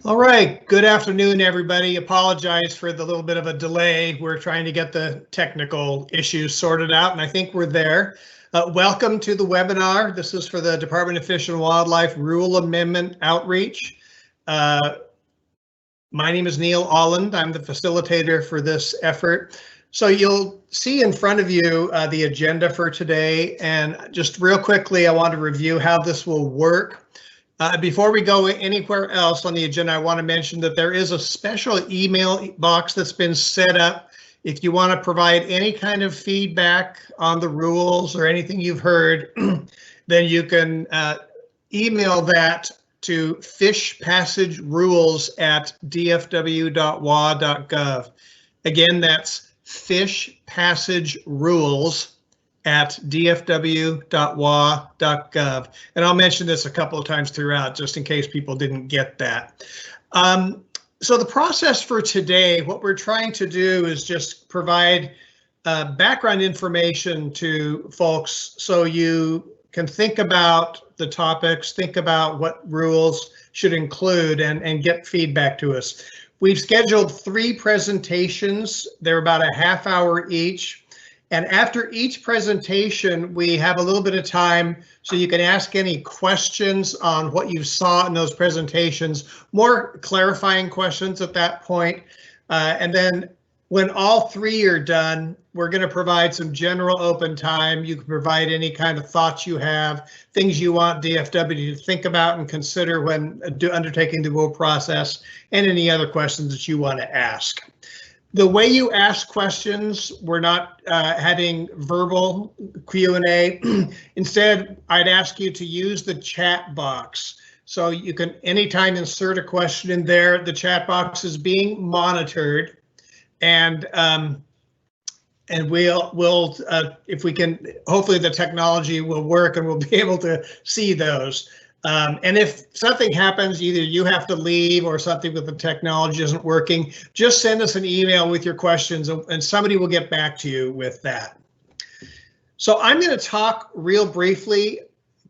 All right, good afternoon, everybody. Apologize for the little bit of a delay. We're trying to get the technical issues sorted out, and I think we're there. Welcome to the webinar. This is for the Department of Fish and Wildlife Rule Amendment Outreach. My name is Neil Alland. I'm the facilitator for this effort. So you'll see in front of you the agenda for today, and just real quickly, I want to review how this will work. Before we go anywhere else on the agenda, I want to mention that there is a special email box that's been set up. If you want to provide any kind of feedback on the rules or anything you've heard, then you can email that to fishpassagerules@dfw.wa.gov. Again, that's fishpassagerules@dfw.wa.gov. And I'll mention this a couple of times throughout, just in case people didn't get that. So the process for today, what we're trying to do is just provide background information to folks so you can think about the topics, think about what rules should include, and get feedback to us. We've scheduled 3 presentations. They're about a half hour each. And after each presentation, we have a little bit of time so you can ask any questions on what you saw in those presentations, more clarifying questions at that point. And then when all 3 are done, we're going to provide some general open time. You can provide any kind of thoughts you have, things you want DFW to think about and consider when undertaking the rule process, and any other questions that you want to ask. The way you ask questions, we're not having verbal Q&A. Instead, I'd ask you to use the chat box. So you can anytime insert a question in there. The chat box is being monitored, and we'll if we can, hopefully the technology will work and we'll be able to see those. And if something happens, either you have to leave or something with the technology isn't working, just send us an email with your questions and somebody will get back to you with that. So I'm going to talk real briefly,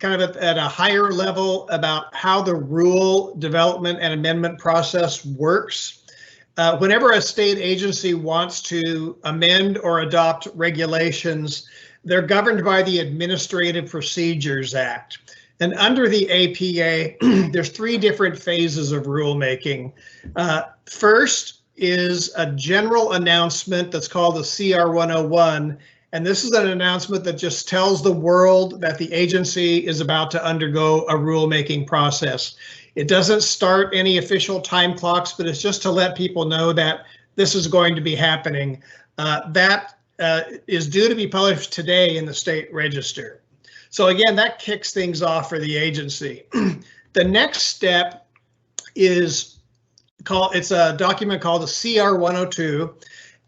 kind of at a higher level, about how the rule development and amendment process works. Whenever a state agency wants to amend or adopt regulations, they're governed by the Administrative Procedures Act. And under the APA, there's 3 different phases of rulemaking. First is a general announcement that's called the CR 101. And this is an announcement that just tells the world that the agency is about to undergo a rulemaking process. It doesn't start any official time clocks, but it's just to let people know that this is going to be happening. That is due to be published today in the State Register. So again, that kicks things off for the agency. The next step is it's a document called the CR 102,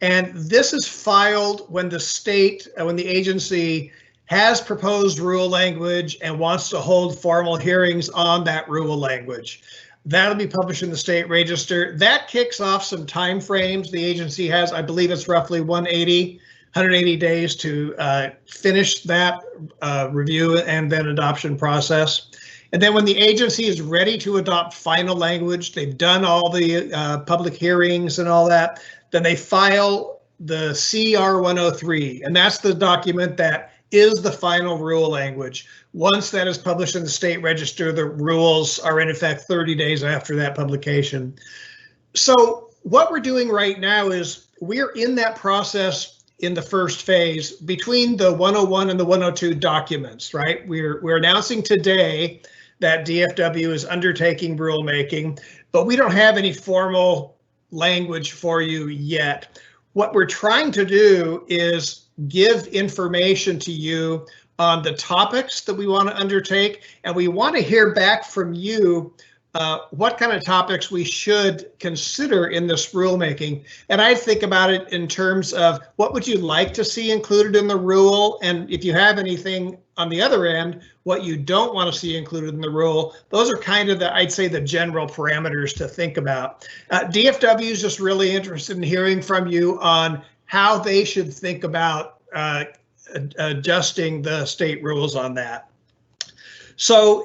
and this is filed when the agency has proposed rule language and wants to hold formal hearings on that rule language. That'll be published in the State Register. That kicks off some time frames. The agency has, I believe it's roughly 180 days to finish that review and then adoption process. And then when the agency is ready to adopt final language, they've done all the public hearings and all that, then they file the CR 103, and that's the document that is the final rule language. Once that is published in the State Register, the rules are in effect 30 days after that publication. So what we're doing right now is we're in that process in the first phase between the 101 and the 102 documents, right? We're announcing today that DFW is undertaking rulemaking, but we don't have any formal language for you yet. What we're trying to do is give information to you on the topics that we want to undertake, and we want to hear back from you what kind of topics we should consider in this rulemaking. And I think about it in terms of what would you like to see included in the rule, and if you have anything on the other end, what you don't want to see included in the rule. Those are kind of the, I'd say, the general parameters to think about. DFW is just really interested in hearing from you on how they should think about adjusting the state rules on that. So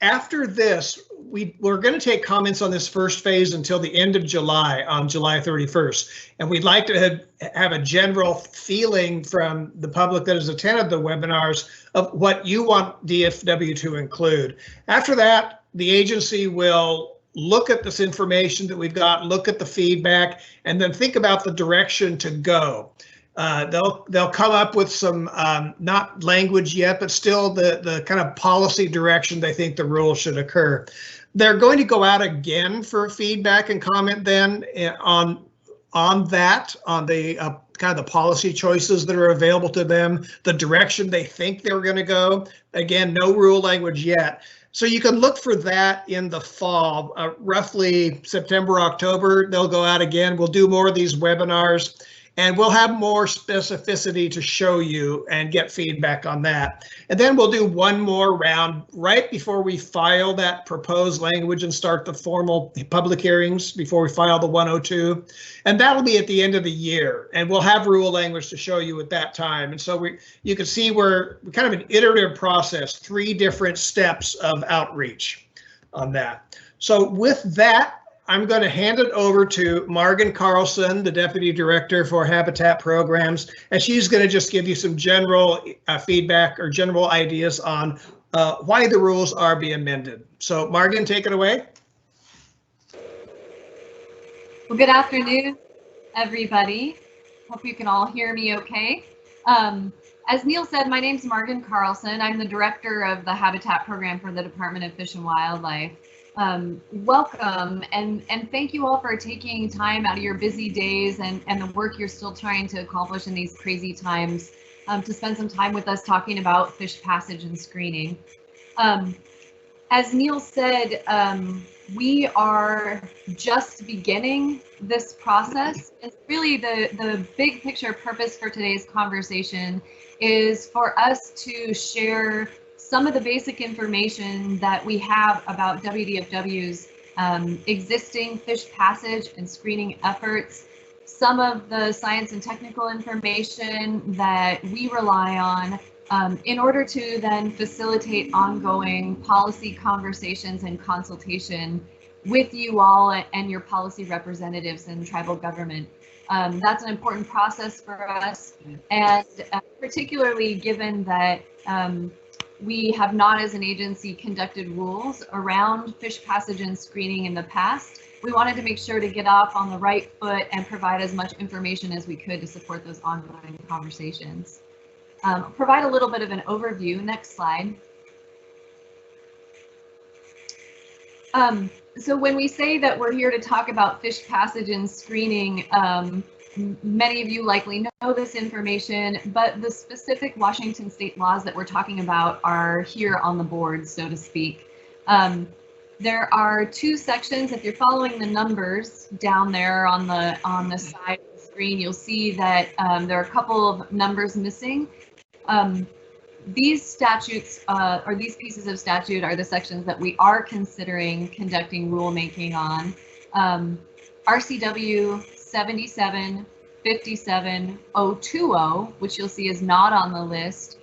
after this, we're going to take comments on this first phase until the end of July, on July 31st. And we'd like to have a general feeling from the public that has attended the webinars of what you want DFW to include. After that, the agency will look at this information that we've got, look at the feedback, and then think about the direction to go. They'll come up with some, not language yet, but still the kind of policy direction they think the rules should occur. They're going to go out again for feedback and comment then on the kind of the policy choices that are available to them, the direction they think they're going to go. Again, no rule language yet. So you can look for that in the fall, roughly September, October. They'll go out again. We'll do more of these webinars, and we'll have more specificity to show you and get feedback on that. And then we'll do one more round right before we file that proposed language and start the formal public hearings before we file the 102. And that'll be at the end of the year. And we'll have rule language to show you at that time. And so you can see we're kind of an iterative process, 3 different steps of outreach on that. So with that, I'm going to hand it over to Margin Carlson, the Deputy Director for Habitat Programs, and she's going to just give you some general feedback or general ideas on why the rules are being amended. So Margin, take it away. Well, good afternoon, everybody. Hope you can all hear me okay. As Neil said, my name's Margin Carlson. I'm the Director of the Habitat Program for the Department of Fish and Wildlife. Welcome, and thank you all for taking time out of your busy days and the work you're still trying to accomplish in these crazy times to spend some time with us talking about fish passage and screening. As Neil said, we are just beginning this process. It's really the big picture purpose for today's conversation is for us to share some of the basic information that we have about WDFW's existing fish passage and screening efforts, some of the science and technical information that we rely on in order to then facilitate ongoing policy conversations and consultation with you all and your policy representatives in tribal government. That's an important process for us, and particularly given that we have not as an agency conducted rules around fish passage and screening in the past. We wanted to make sure to get off on the right foot and provide as much information as we could to support those ongoing conversations. Provide a little bit of an overview. Next slide. So when we say that we're here to talk about fish passage and screening, many of you likely know this information, but the specific Washington state laws that we're talking about are here on the board, so to speak. There are 2 sections. If you're following the numbers down there on the side of the screen, you'll see that there are a couple of numbers missing. These statutes, or these pieces of statute, are the sections that we are considering conducting rulemaking on. RCW 77-57-020, which you'll see is not on the list,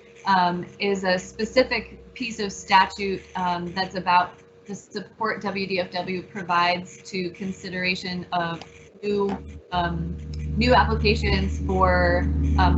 is a specific piece of statute that's about the support WDFW provides to consideration of new applications for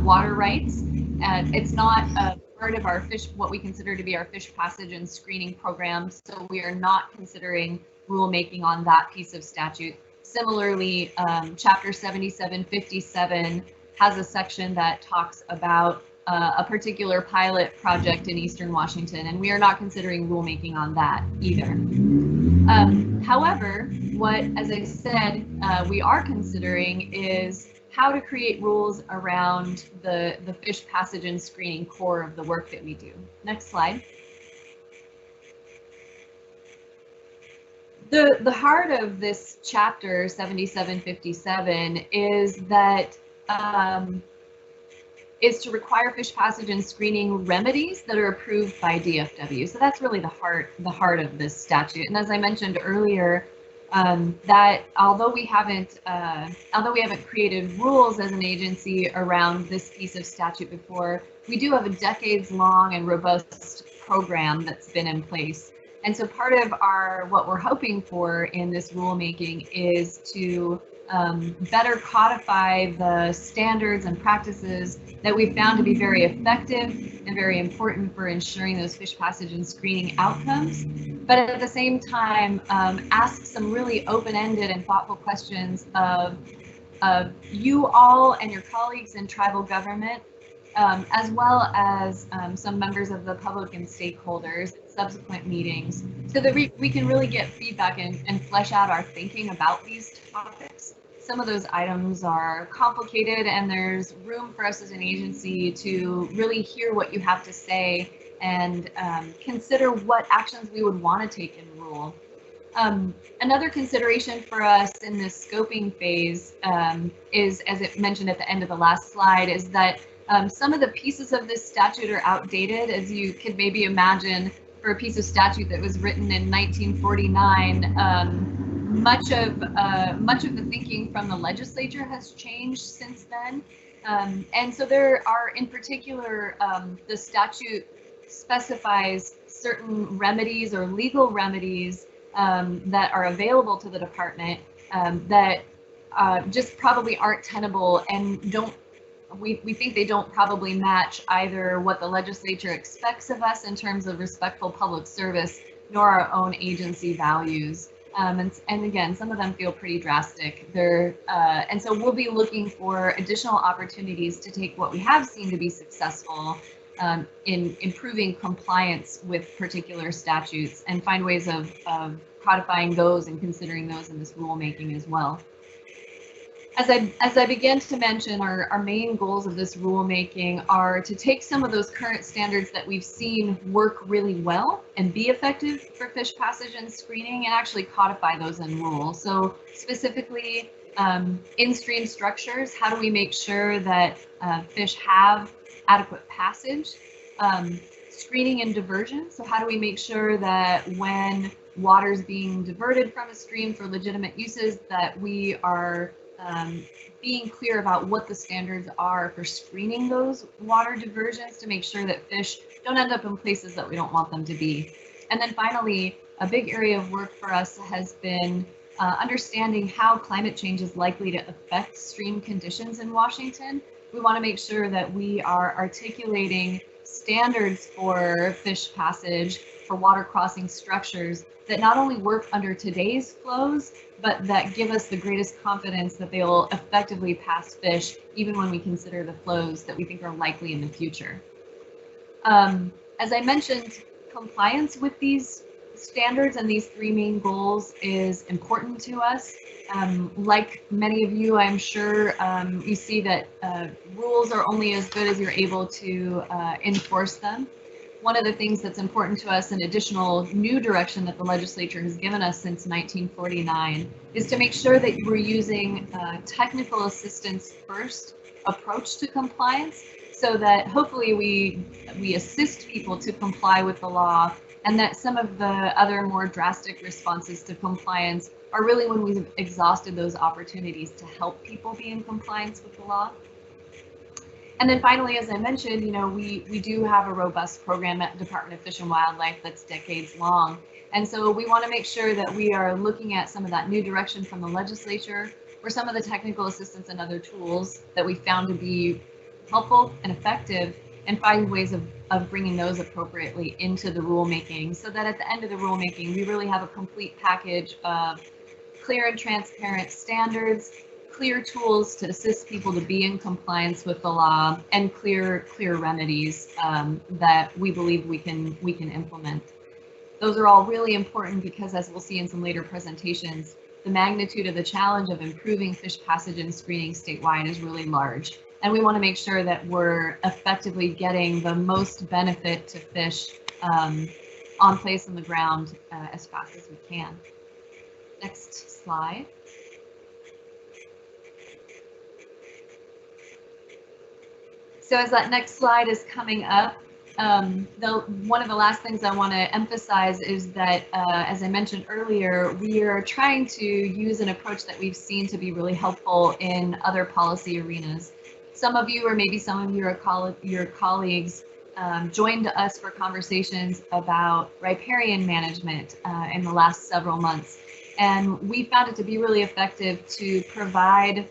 water rights. And it's not a part of our what we consider to be our fish passage and screening program, so we are not considering rulemaking on that piece of statute. Similarly, Chapter 7757 has a section that talks about a particular pilot project in Eastern Washington, and we are not considering rulemaking on that either. However, what, as I said, we are considering is how to create rules around the fish passage and screening core of the work that we do. Next slide. The heart of this chapter 7757 is that is to require fish passage and screening remedies that are approved by DFW. So that's really the heart of this statute. And as I mentioned earlier, that although we haven't created rules as an agency around this piece of statute before, we do have a decades-long and robust program that's been in place. And so part of what we're hoping for in this rulemaking is to better codify the standards and practices that we've found to be very effective and very important for ensuring those fish passage and screening outcomes, but at the same time ask some really open-ended and thoughtful questions of you all and your colleagues in tribal government, as well as some members of the public and stakeholders in subsequent meetings, so that we can really get feedback and flesh out our thinking about these topics. Some of those items are complicated, and there's room for us as an agency to really hear what you have to say and consider what actions we would want to take in rule. Another consideration for us in this scoping phase is, as it mentioned at the end of the last slide, is that some of the pieces of this statute are outdated, as you could maybe imagine. For a piece of statute that was written in 1949, much of the thinking from the legislature has changed since then, and so there are, in particular, the statute specifies certain remedies or legal remedies that are available to the department that just probably aren't tenable and don't. We think they don't probably match either what the legislature expects of us in terms of respectful public service, nor our own agency values. And again, some of them feel pretty drastic. And so we'll be looking for additional opportunities to take what we have seen to be successful in improving compliance with particular statutes and find ways of codifying those and considering those in this rulemaking as well. As I began to mention, our main goals of this rulemaking are to take some of those current standards that we've seen work really well and be effective for fish passage and screening, and actually codify those in rule. So specifically, in-stream structures, how do we make sure that fish have adequate passage? Screening and diversion, so how do we make sure that when water is being diverted from a stream for legitimate uses, that we are being clear about what the standards are for screening those water diversions to make sure that fish don't end up in places that we don't want them to be. And then finally, a big area of work for us has been understanding how climate change is likely to affect stream conditions in Washington. We want to make sure that we are articulating standards for fish passage, for water crossing structures that not only work under today's flows, but that give us the greatest confidence that they will effectively pass fish, even when we consider the flows that we think are likely in the future. As I mentioned, compliance with these standards and these three main goals is important to us. Like many of you, I'm sure you see that rules are only as good as you're able to enforce them. One of the things that's important to us, an additional new direction that the legislature has given us since 1949, is to make sure that we're using technical assistance first approach to compliance, so that hopefully we assist people to comply with the law, and that some of the other more drastic responses to compliance are really when we've exhausted those opportunities to help people be in compliance with the law. And then finally, as I mentioned, we do have a robust program at the Department of Fish and Wildlife that's decades long. And so we want to make sure that we are looking at some of that new direction from the legislature, or some of the technical assistance and other tools that we found to be helpful and effective, and find ways of bringing those appropriately into the rulemaking, so that at the end of the rulemaking, we really have a complete package of clear and transparent standards, clear tools to assist people to be in compliance with the law, and clear remedies that we believe we can implement. Those are all really important because, as we'll see in some later presentations, the magnitude of the challenge of improving fish passage and screening statewide is really large. And we want to make sure that we're effectively getting the most benefit to fish on place on the ground as fast as we can. Next slide. So as that next slide is coming up, one of the last things I want to emphasize is that, as I mentioned earlier, we are trying to use an approach that we've seen to be really helpful in other policy arenas. Some of you, or maybe some of your colleagues, joined us for conversations about riparian management in the last several months. And we found it to be really effective to provide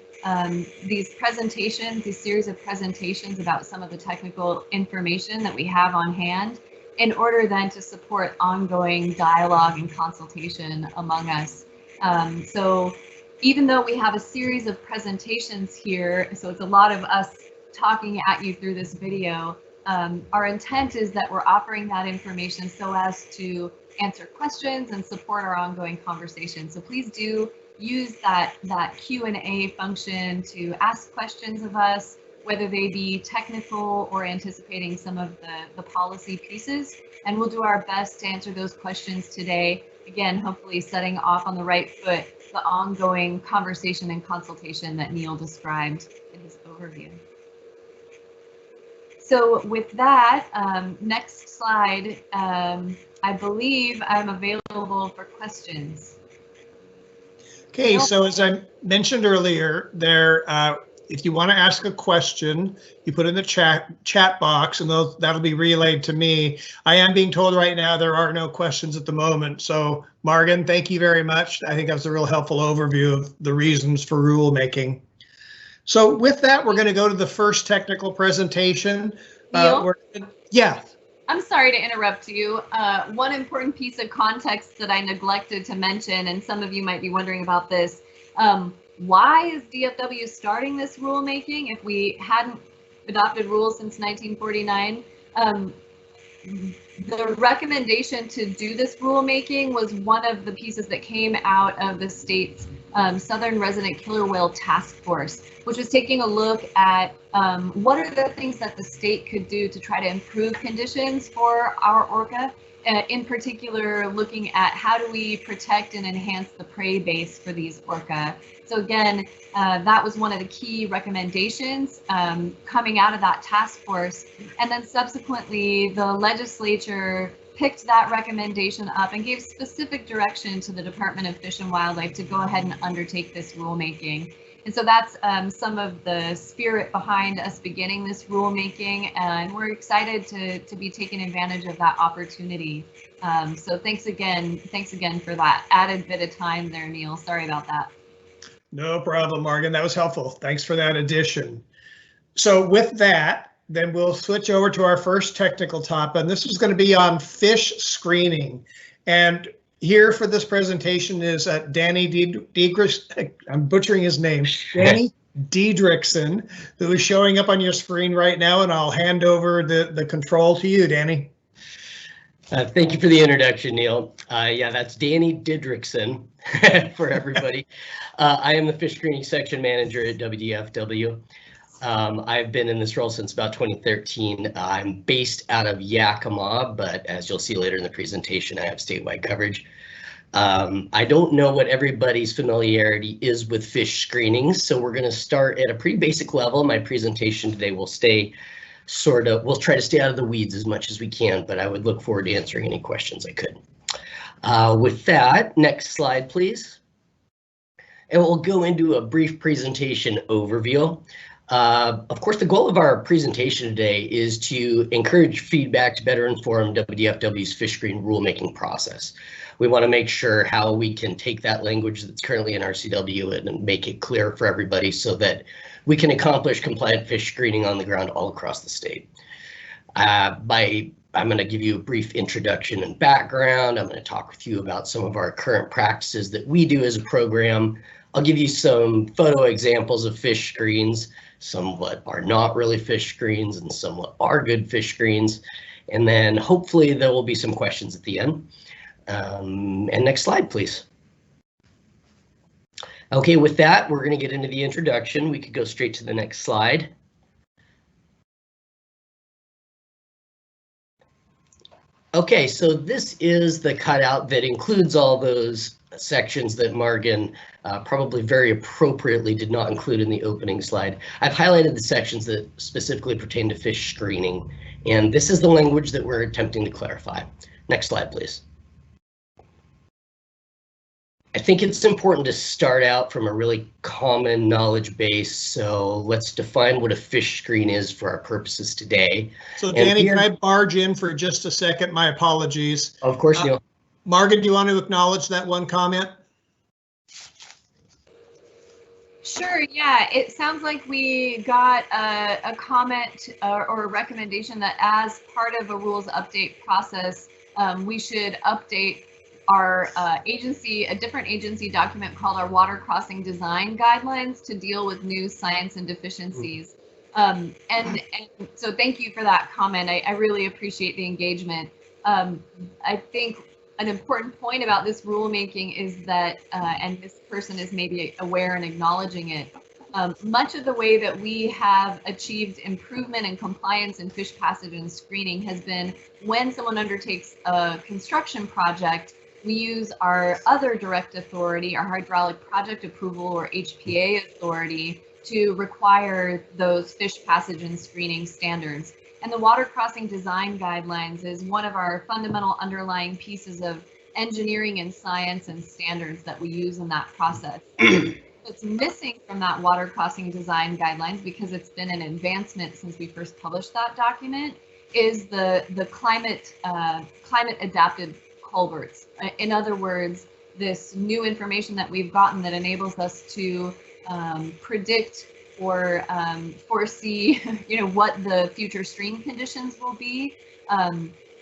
these presentations, these series of presentations about some of the technical information that we have on hand in order then to support ongoing dialogue and consultation among us. So even though we have a series of presentations here, so it's a lot of us talking at you through this video, our intent is that we're offering that information so as to answer questions and support our ongoing conversation. So please do use that Q&A function to ask questions of us, whether they be technical or anticipating some of the policy pieces. And we'll do our best to answer those questions today. Again, hopefully setting off on the right foot the ongoing conversation and consultation that Neil described in his overview. So with that, next slide, I believe I'm available for questions. Okay, so as I mentioned earlier, if you want to ask a question, you put in the chat box, and that'll be relayed to me. I am being told right now there are no questions at the moment. So Morgan, thank you very much. I think that was a real helpful overview of the reasons for rulemaking. So with that, we're going to go to the first technical presentation. Yeah. I'm sorry to interrupt you. One important piece of context that I neglected to mention, and some of you might be wondering about this, why is DFW starting this rulemaking if we hadn't adopted rules since 1949? The recommendation to do this rulemaking was one of the pieces that came out of the state's Southern Resident Killer Whale Task Force, which was taking a look at what are the things that the state could do to try to improve conditions for our orca, in particular looking at how do we protect and enhance the prey base for these orca. So again, that was one of the key recommendations coming out of that task force. And then subsequently, the legislature picked that recommendation up and gave specific direction to the Department of Fish and Wildlife to go ahead and undertake this rulemaking. And so that's some of the spirit behind us beginning this rulemaking, and we're excited to be taking advantage of that opportunity. So thanks again for that added bit of time there, Neil. Sorry about that. No problem, Morgan. That was helpful. Thanks for that addition. So with that, then we'll switch over to our first technical topic, and this is going to be on fish screening. And here for this presentation is Danny Diedrichsen, I'm butchering his name, Danny Diedrichsen, who is showing up on your screen right now, and I'll hand over the control to you, Danny. Thank you for the introduction, Neil. Yeah, that's Danny Diedrichsen for everybody. I am the fish screening section manager at WDFW. I've been in this role since about 2013. I'm based out of Yakima, but as you'll see later in the presentation, I have statewide coverage. I don't know what everybody's familiarity is with fish screenings, so we're going to start at a pretty basic level. My presentation today will we'll try to stay out of the weeds as much as we can, but I would look forward to answering any questions I could. With that, next slide, please. And we'll go into a brief presentation overview. Of course, the goal of our presentation today is to encourage feedback to better inform WDFW's fish screen rulemaking process. We want to make sure how we can take that language that's currently in our CW and make it clear for everybody so that we can accomplish compliant fish screening on the ground all across the state. I'm going to give you a brief introduction and background. I'm going to talk with you about some of our current practices that we do as a program. I'll give you some photo examples of fish screens, some what are not really fish screens and some what are good fish screens. And then hopefully there will be some questions at the end. And next slide, please. Okay, with that, we're going to get into the introduction. We could go straight to the next slide. Okay, so this is the cutout that includes all those sections that Morgan probably very appropriately did not include in the opening slide. I've highlighted the sections that specifically pertain to fish screening, and this is the language that we're attempting to clarify. Next slide, please. I think it's important to start out from a really common knowledge base. So let's define what a fish screen is for our purposes today. So Danny, can I barge in for just a second? My apologies. Of course, Neil. Margaret, do you want to acknowledge that one comment? Sure, yeah, it sounds like we got a comment or a recommendation that as part of a rules update process, we should update our a different agency document called our water crossing design guidelines to deal with new science and deficiencies. And so thank you for that comment. I really appreciate the engagement. I think an important point about this rulemaking is that, and this person is maybe aware and acknowledging it, much of the way that we have achieved improvement and compliance in fish passage and screening has been when someone undertakes a construction project, we use our other direct authority, our hydraulic project approval or HPA authority, to require those fish passage and screening standards. And the water crossing design guidelines is one of our fundamental underlying pieces of engineering and science and standards that we use in that process. What's missing from that water crossing design guidelines, because it's been an advancement since we first published that document, is the climate adapted culverts. In other words, this new information that we've gotten that enables us to predict or foresee, what the future stream conditions will be.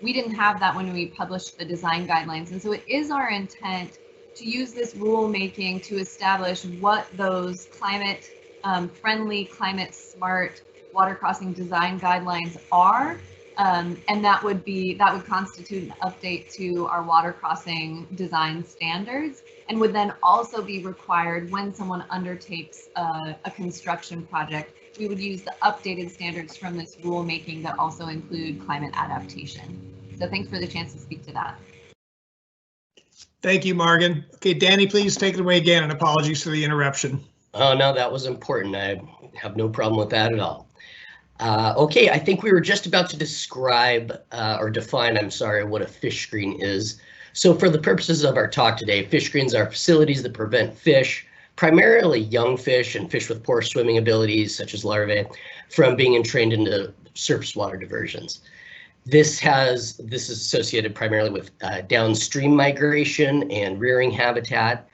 We didn't have that when we published the design guidelines, and so it is our intent to use this rulemaking to establish what those climate friendly, climate smart water crossing design guidelines are. And that would constitute an update to our water crossing design standards, and would then also be required when someone undertakes a construction project. We would use the updated standards from this rulemaking that also include climate adaptation. So thanks for the chance to speak to that. Thank you, Morgan. Okay, Danny, please take it away again, and apologies for the interruption. Oh, no, that was important. I have no problem with that at all. Okay, I think we were just about to describe or define, what a fish screen is. So for the purposes of our talk today, fish screens are facilities that prevent fish, primarily young fish and fish with poor swimming abilities, such as larvae, from being entrained into surface water diversions. This is associated primarily with downstream migration and rearing habitat.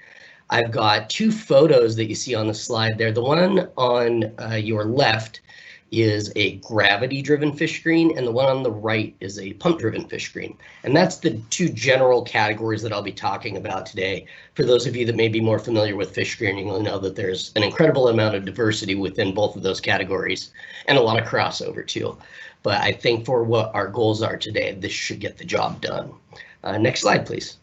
I've got two photos that you see on the slide there. The one on your left is a gravity-driven fish screen, and the one on the right is a pump-driven fish screen. And that's the two general categories that I'll be talking about today. For those of you that may be more familiar with fish screening, you'll know that there's an incredible amount of diversity within both of those categories, and a lot of crossover too. But I think for what our goals are today, this should get the job done. Next slide, please.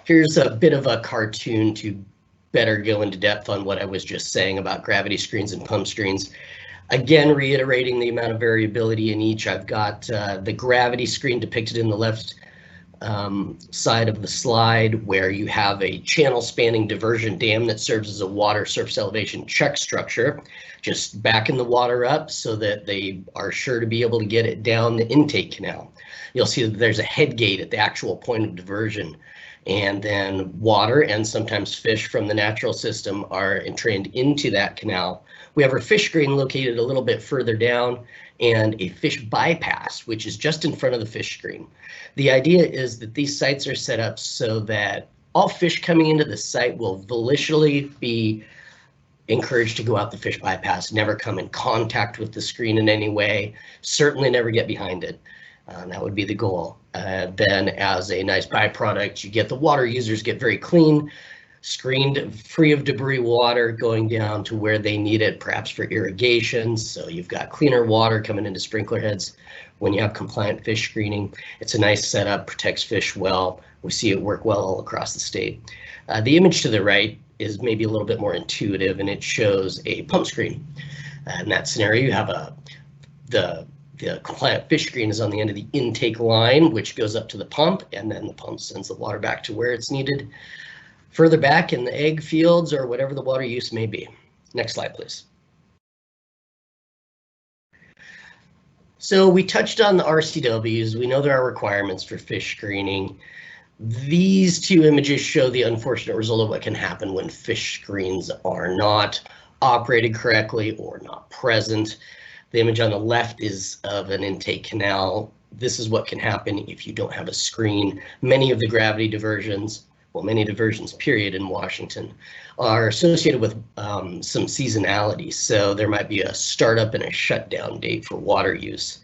Here's a bit of a cartoon to better go into depth on what I was just saying about gravity screens and pump screens. Again, reiterating the amount of variability in each, I've got the gravity screen depicted in the left side of the slide, where you have a channel spanning diversion dam that serves as a water surface elevation check structure, just backing the water up so that they are sure to be able to get it down the intake canal. You'll see that there's a head gate at the actual point of diversion, and then water and sometimes fish from the natural system are entrained into that canal. We have our fish screen located a little bit further down, and a fish bypass, which is just in front of the fish screen. The idea is that these sites are set up so that all fish coming into the site will volitionally be encouraged to go out the fish bypass, never come in contact with the screen in any way, certainly never get behind it. That would be the goal. Then as a nice byproduct, you get the water users get very clean, screened, free of debris water going down to where they need it, perhaps for irrigation. So you've got cleaner water coming into sprinkler heads when you have compliant fish screening. It's a nice setup, protects fish well. We see it work well all across the state. The image to the right is maybe a little bit more intuitive, and it shows a pump screen. In that scenario, you have the compliant fish screen is on the end of the intake line, which goes up to the pump, and then the pump sends the water back to where it's needed, further back in the egg fields or whatever the water use may be. Next slide, please. So we touched on the RCWs. We know there are requirements for fish screening. These two images show the unfortunate result of what can happen when fish screens are not operated correctly or not present. The image on the left is of an intake canal. This is what can happen if you don't have a screen. Many of the gravity diversions, well, many diversions period in Washington, are associated with some seasonality. So there might be a startup and a shutdown date for water use.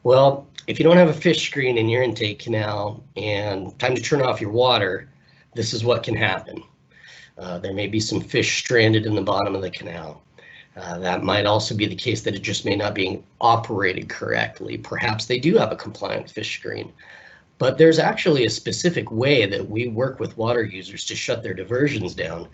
Well, if you don't have a fish screen in your intake canal and time to turn off your water, this is what can happen. There may be some fish stranded in the bottom of the canal. That might also be the case that it just may not be operated correctly. Perhaps they do have a compliant fish screen, but there's actually a specific way that we work with water users to shut their diversions down.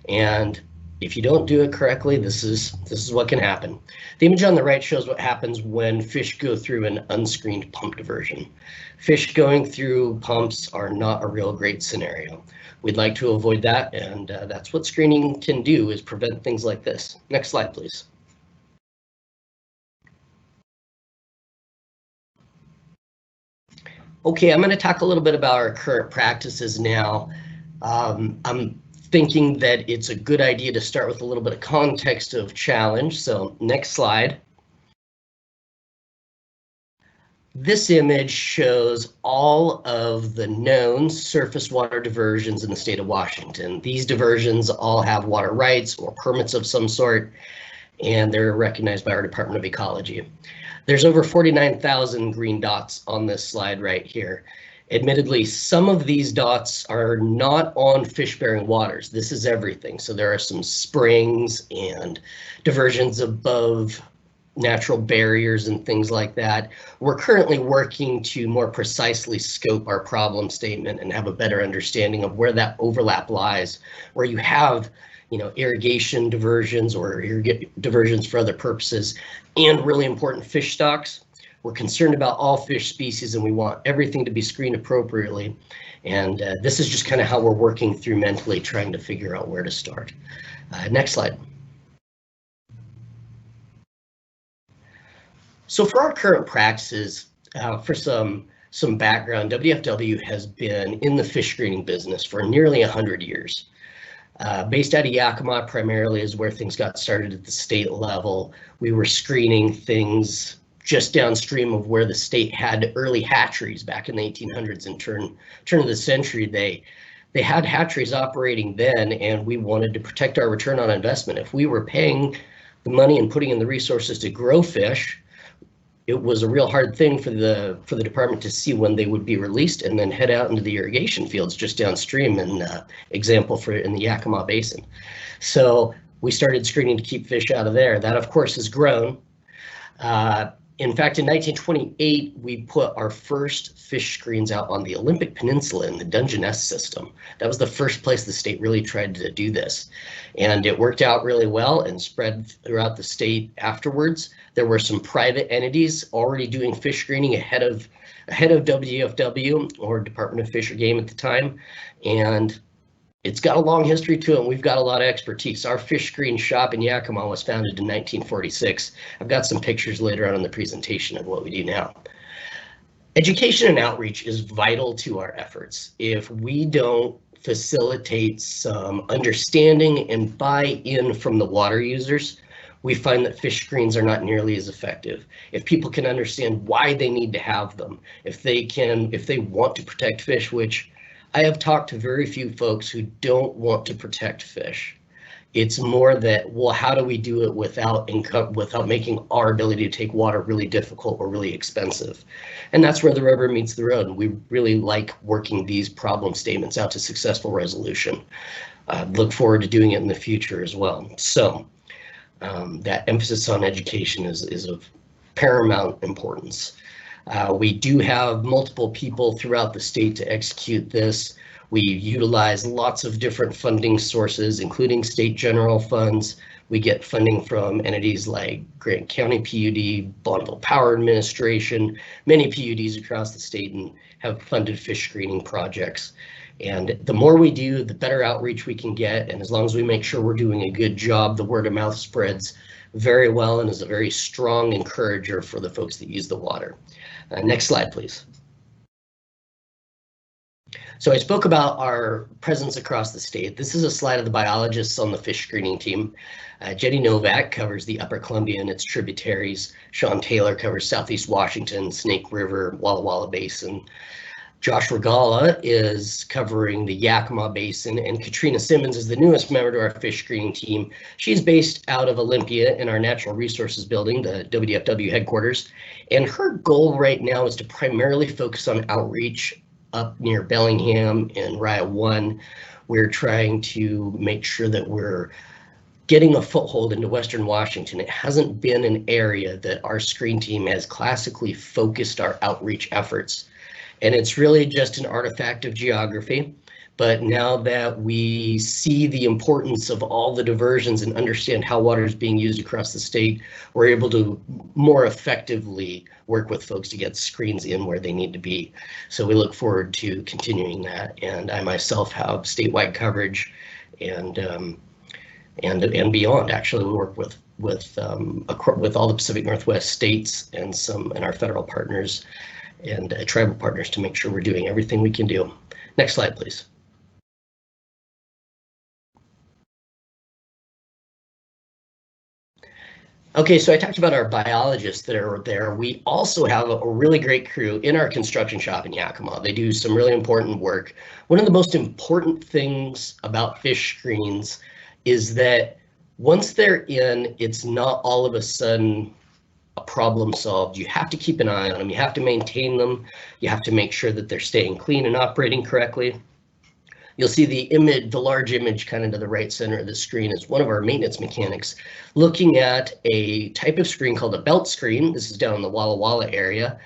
And if you don't do it correctly, this is what can happen. The image on the right shows what happens when fish go through an unscreened pump diversion. Fish going through pumps are not a real great scenario. We'd like to avoid that, and that's what screening can do, is prevent things like this. Next slide, please. Okay, I'm going to talk a little bit about our current practices now. I'm thinking that it's a good idea to start with a little bit of context of challenge. So next slide. This image shows all of the known surface water diversions in the state of Washington. These diversions all have water rights or permits of some sort, and they're recognized by our Department of Ecology. There's over 49,000 green dots on this slide right here. Admittedly, some of these dots are not on fish-bearing waters. This is everything. So there are some springs and diversions above natural barriers and things like that. We're currently working to more precisely scope our problem statement and have a better understanding of where that overlap lies, where you have, irrigation diversions or diversions for other purposes, and really important fish stocks. We're concerned about all fish species and we want everything to be screened appropriately. And this is just kind of how we're working through mentally trying to figure out where to start. Next slide. So for our current practices, for some background, WDFW has been in the fish screening business for nearly 100 years. Based out of Yakima primarily is where things got started at the state level. We were screening things just downstream of where the state had early hatcheries back in the 1800s and turn of the century. They had hatcheries operating then, and we wanted to protect our return on investment. If we were paying the money and putting in the resources to grow fish, it was a real hard thing for the department to see when they would be released and then head out into the irrigation fields just downstream, in example in the Yakima Basin. So we started screening to keep fish out of there. That of course has grown. In fact, in 1928, we put our first fish screens out on the Olympic Peninsula in the Dungeness system. That was the first place the state really tried to do this. And it worked out really well and spread throughout the state afterwards. There were some private entities already doing fish screening ahead of WDFW, or Department of Fish or Game at the time. And it's got a long history to it, and we've got a lot of expertise. Our fish screen shop in Yakima was founded in 1946. I've got some pictures later on in the presentation of what we do now. Education and outreach is vital to our efforts. If we don't facilitate some understanding and buy-in from the water users, we find that fish screens are not nearly as effective. If people can understand why they need to have them, if they want to protect fish, which I have talked to very few folks who don't want to protect fish. It's more that, well, how do we do it without making our ability to take water really difficult or really expensive? And that's where the rubber meets the road. And we really like working these problem statements out to successful resolution. Look forward to doing it in the future as well. So that emphasis on education is of paramount importance. We do have multiple people throughout the state to execute this. We utilize lots of different funding sources, including state general funds. We get funding from entities like Grant County PUD, Bonneville Power Administration, many PUDs across the state, and have funded fish screening projects. And the more we do, the better outreach we can get. And as long as we make sure we're doing a good job, the word of mouth spreads very well and is a very strong encourager for the folks that use the water. Next slide, please. So I spoke about our presence across the state. This is a slide of the biologists on the fish screening team. Jenny Novak covers the Upper Columbia and its tributaries. Sean Taylor covers Southeast Washington, Snake River, Walla Walla Basin. Josh Regala is covering the Yakima Basin, and Katrina Simmons is the newest member to our fish screening team. She's based out of Olympia in our Natural Resources Building, the WDFW headquarters, and her goal right now is to primarily focus on outreach up near Bellingham and Raya 1. We're trying to make sure that we're getting a foothold into Western Washington. It hasn't been an area that our screen team has classically focused our outreach efforts. And it's really just an artifact of geography. But now that we see the importance of all the diversions and understand how water is being used across the state, we're able to more effectively work with folks to get screens in where they need to be. So we look forward to continuing that. And I myself have statewide coverage and beyond. Actually, we work with all the Pacific Northwest states and our federal partners and tribal partners to make sure we're doing everything we can do. Next slide, please. Okay, so I talked about our biologists that are there. We also have a really great crew in our construction shop in Yakima. They do some really important work. One of the most important things about fish screens is that once they're in, it's not all of a sudden a problem solved. You have to keep an eye on them. You have to maintain them. You have to make sure that they're staying clean and operating correctly. You'll see the image, the large image kind of to the right center of the screen is one of our maintenance mechanics looking at a type of screen called a belt screen. This is down in the Walla Walla area.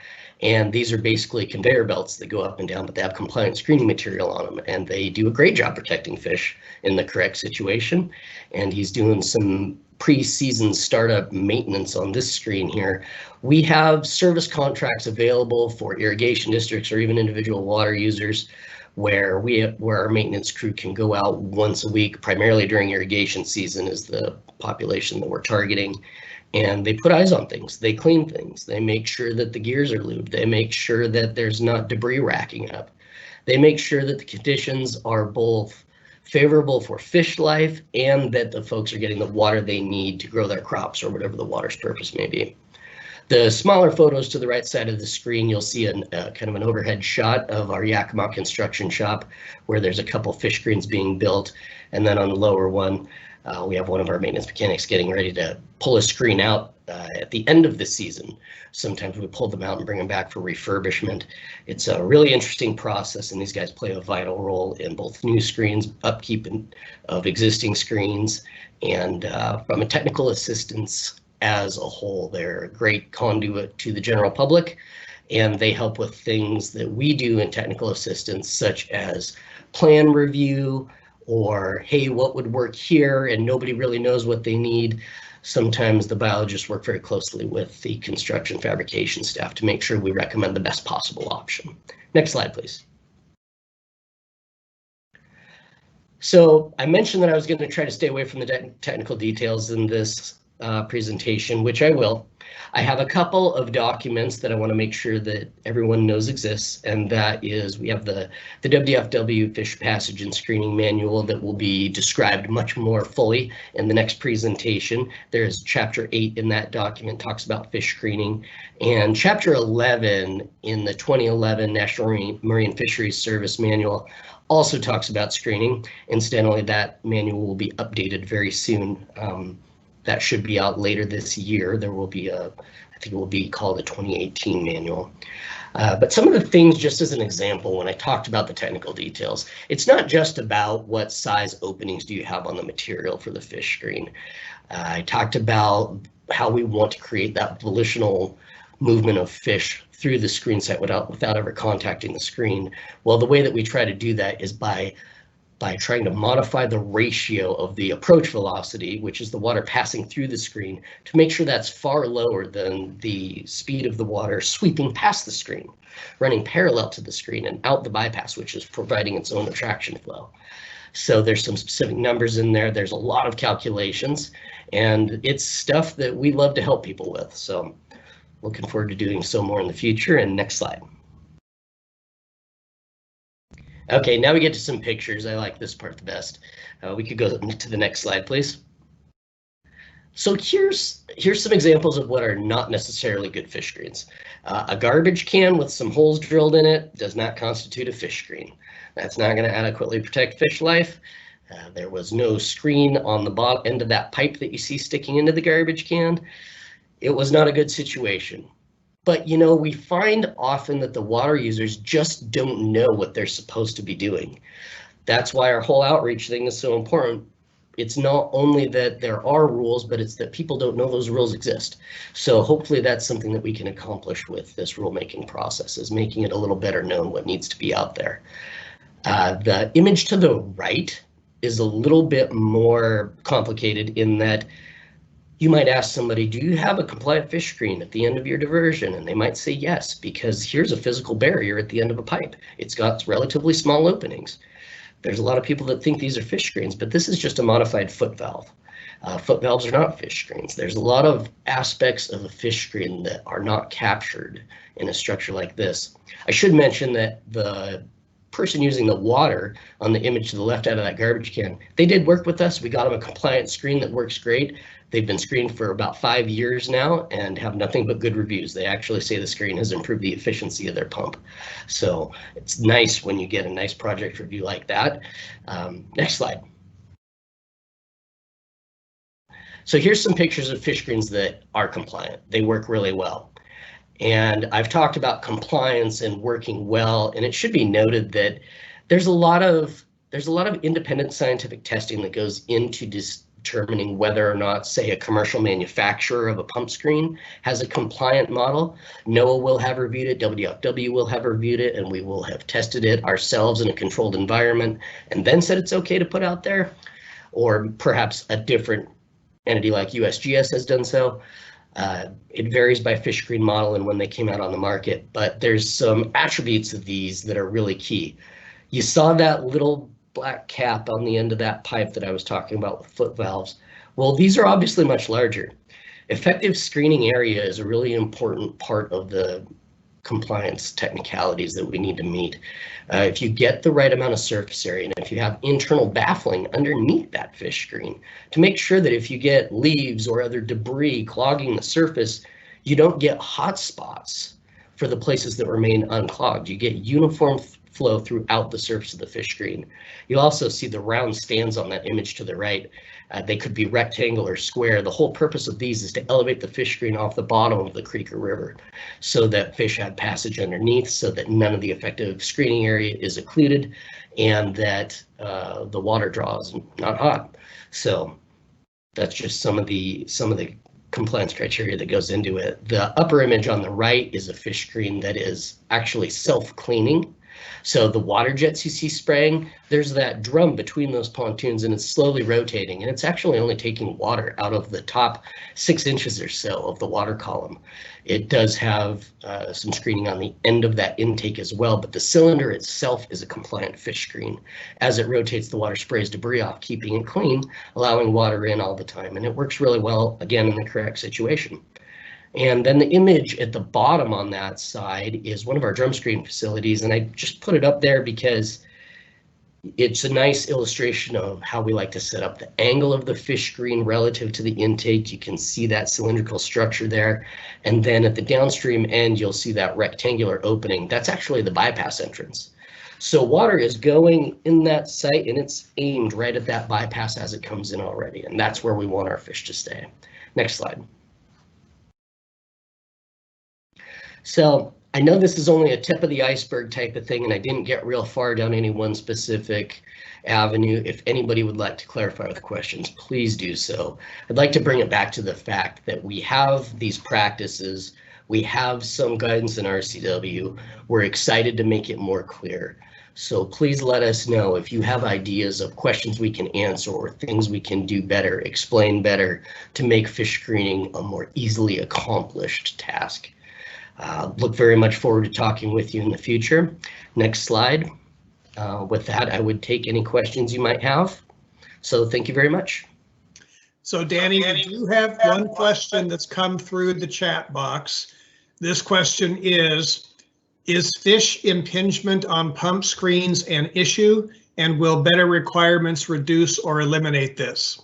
And these are basically conveyor belts that go up and down, but they have compliant screening material on them. And they do a great job protecting fish in the correct situation. And he's doing some pre-season startup maintenance on this screen here. We have service contracts available for irrigation districts or even individual water users where our maintenance crew can go out once a week, primarily during irrigation season is the population that we're targeting. And they put eyes on things, they clean things, they make sure that the gears are lubed, they make sure that there's not debris racking up. They make sure that the conditions are both favorable for fish life and that the folks are getting the water they need to grow their crops or whatever the water's purpose may be. The smaller photos to the right side of the screen, you'll see kind of an overhead shot of our Yakima construction shop where there's a couple fish screens being built. And then on the lower one, we have one of our maintenance mechanics getting ready to pull a screen out at the end of the season. Sometimes we pull them out and bring them back for refurbishment. It's a really interesting process, and these guys play a vital role in both new screens, upkeep of existing screens, and from a technical assistance as a whole. They're a great conduit to the general public, and they help with things that we do in technical assistance, such as plan review, or hey, what would work here, and nobody really knows what they need. Sometimes the biologists work very closely with the construction fabrication staff to make sure we recommend the best possible option. Next slide, please. So I mentioned that I was going to try to stay away from the technical details in this presentation, which I will. I have a couple of documents that I want to make sure that everyone knows exists, and that is we have the WDFW Fish Passage and Screening Manual that will be described much more fully in the next presentation. There's Chapter 8 in that document, talks about fish screening, and Chapter 11 in the 2011 National Marine Fisheries Service Manual also talks about screening. Incidentally, that manual will be updated very soon. That should be out later this year. There will be I think it will be called a 2018 manual. But some of the things, just as an example, when I talked about the technical details, it's not just about what size openings do you have on the material for the fish screen. I talked about how we want to create that volitional movement of fish through the screen set without ever contacting the screen. Well, the way that we try to do that is by trying to modify the ratio of the approach velocity, which is the water passing through the screen, to make sure that's far lower than the speed of the water sweeping past the screen, running parallel to the screen and out the bypass, which is providing its own attraction flow. So there's some specific numbers in there. There's a lot of calculations, and it's stuff that we love to help people with. So looking forward to doing so more in the future. And next slide. Okay, now we get to some pictures. I like this part the best. We could go to the next slide, please. So here's some examples of what are not necessarily good fish screens. A garbage can with some holes drilled in it does not constitute a fish screen. That's not going to adequately protect fish life. There was no screen on the bottom end of that pipe that you see sticking into the garbage can. It was not a good situation. But, you know, we find often that the water users just don't know what they're supposed to be doing. That's why our whole outreach thing is so important. It's not only that there are rules, but it's that people don't know those rules exist. So hopefully that's something that we can accomplish with this rulemaking process, is making it a little better known what needs to be out there. The image to the right is a little bit more complicated in that you might ask somebody, do you have a compliant fish screen at the end of your diversion? And they might say yes, because here's a physical barrier at the end of a pipe. It's got relatively small openings. There's a lot of people that think these are fish screens, but this is just a modified foot valve. Foot valves are not fish screens. There's a lot of aspects of a fish screen that are not captured in a structure like this. I should mention that the person using the water on the image to the left out of that garbage can, they did work with us. We got them a compliant screen that works great. They've been screened for about 5 years now and have nothing but good reviews. They actually say the screen has improved the efficiency of their pump. So it's nice when you get a nice project review like that. Next slide. So here's some pictures of fish screens that are compliant. They work really well. And I've talked about compliance and working well, and it should be noted that there's a lot of independent scientific testing that goes into determining whether or not, say, a commercial manufacturer of a pump screen has a compliant model. NOAA will have reviewed it, WDFW will have reviewed it, and we will have tested it ourselves in a controlled environment and then said it's okay to put out there. Or perhaps a different entity like USGS has done so. It varies by fish screen model and when they came out on the market, but there's some attributes of these that are really key. You saw that little black cap on the end of that pipe that I was talking about with foot valves. Well, these are obviously much larger. Effective screening area is a really important part of the compliance technicalities that we need to meet. If you get the right amount of surface area and if you have internal baffling underneath that fish screen to make sure that if you get leaves or other debris clogging the surface, you don't get hot spots for the places that remain unclogged. You get uniform flow throughout the surface of the fish screen. You'll also see the round stands on that image to the right. They could be rectangle or square. The whole purpose of these is to elevate the fish screen off the bottom of the creek or river so that fish have passage underneath, so that none of the effective screening area is occluded and that the water draw is not hot. So that's just some of the compliance criteria that goes into it. The upper image on the right is a fish screen that is actually self-cleaning. So the water jets you see spraying, there's that drum between those pontoons and it's slowly rotating, and it's actually only taking water out of the top 6 inches or so of the water column. It does have some screening on the end of that intake as well, but the cylinder itself is a compliant fish screen. As it rotates, the water sprays debris off, keeping it clean, allowing water in all the time, and it works really well, again, in the correct situation. And then the image at the bottom on that side is one of our drum screen facilities, and I just put it up there because it's a nice illustration of how we like to set up the angle of the fish screen relative to the intake. You can see that cylindrical structure there, and then at the downstream end you'll see that rectangular opening. That's actually the bypass entrance. So water is going in that site and it's aimed right at that bypass as it comes in already, and that's where we want our fish to stay. Next slide. So I know this is only a tip of the iceberg type of thing, and I didn't get real far down any one specific avenue. If anybody would like to clarify with questions, please do so. I'd like to bring it back to the fact that we have these practices, we have some guidance in RCW, we're excited to make it more clear. So please let us know if you have ideas of questions we can answer or things we can do better, explain better to make fish screening a more easily accomplished task. Look very much forward to talking with you in the future. Next slide. With that, I would take any questions you might have. So thank you very much. So Danny, we do have one question that's come through the chat box. This question is, Is fish impingement on pump screens an issue, and will better requirements reduce or eliminate this?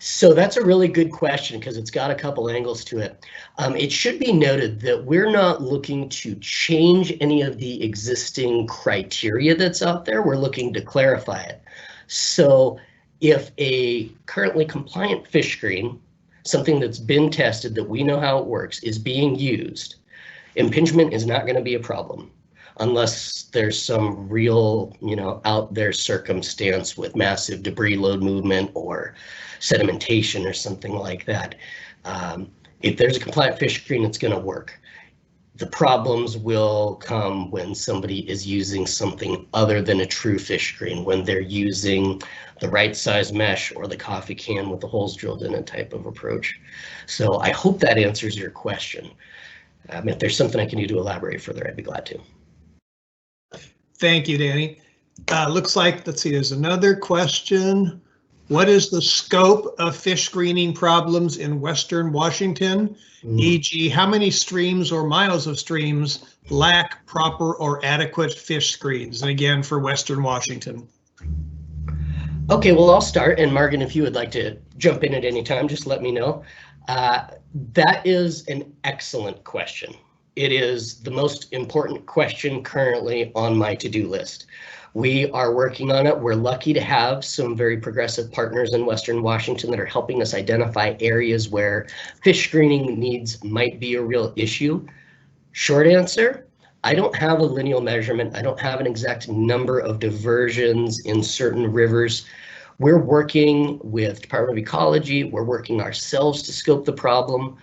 So that's a really good question because it's got a couple angles to it. It should be noted that we're not looking to change any of the existing criteria that's out there. We're looking to clarify it. So if a currently compliant fish screen, something that's been tested that we know how it works, is being used, impingement is not going to be a problem unless there's some real, out there circumstance with massive debris load movement or sedimentation or something like that. If there's a compliant fish screen, it's going to work. The problems will come when somebody is using something other than a true fish screen, when they're using the right size mesh or the coffee can with the holes drilled in a type of approach. So I hope that answers your question. If there's something I can do to elaborate further, I'd be glad to. Thank you, Danny. Looks like, let's see, there's another question. What is the scope of fish screening problems in Western Washington? E.g., how many streams or miles of streams lack proper or adequate fish screens? And again, for Western Washington. Okay, well, I'll start. And Margan, if you would like to jump in at any time, just let me know. That is an excellent question. It is the most important question currently on my to-do list. We are working on it. We're lucky to have some very progressive partners in Western Washington that are helping us identify areas where fish screening needs might be a real issue. Short answer, I don't have a lineal measurement. I don't have an exact number of diversions in certain rivers. We're working with Department of Ecology. We're working ourselves to scope the problem.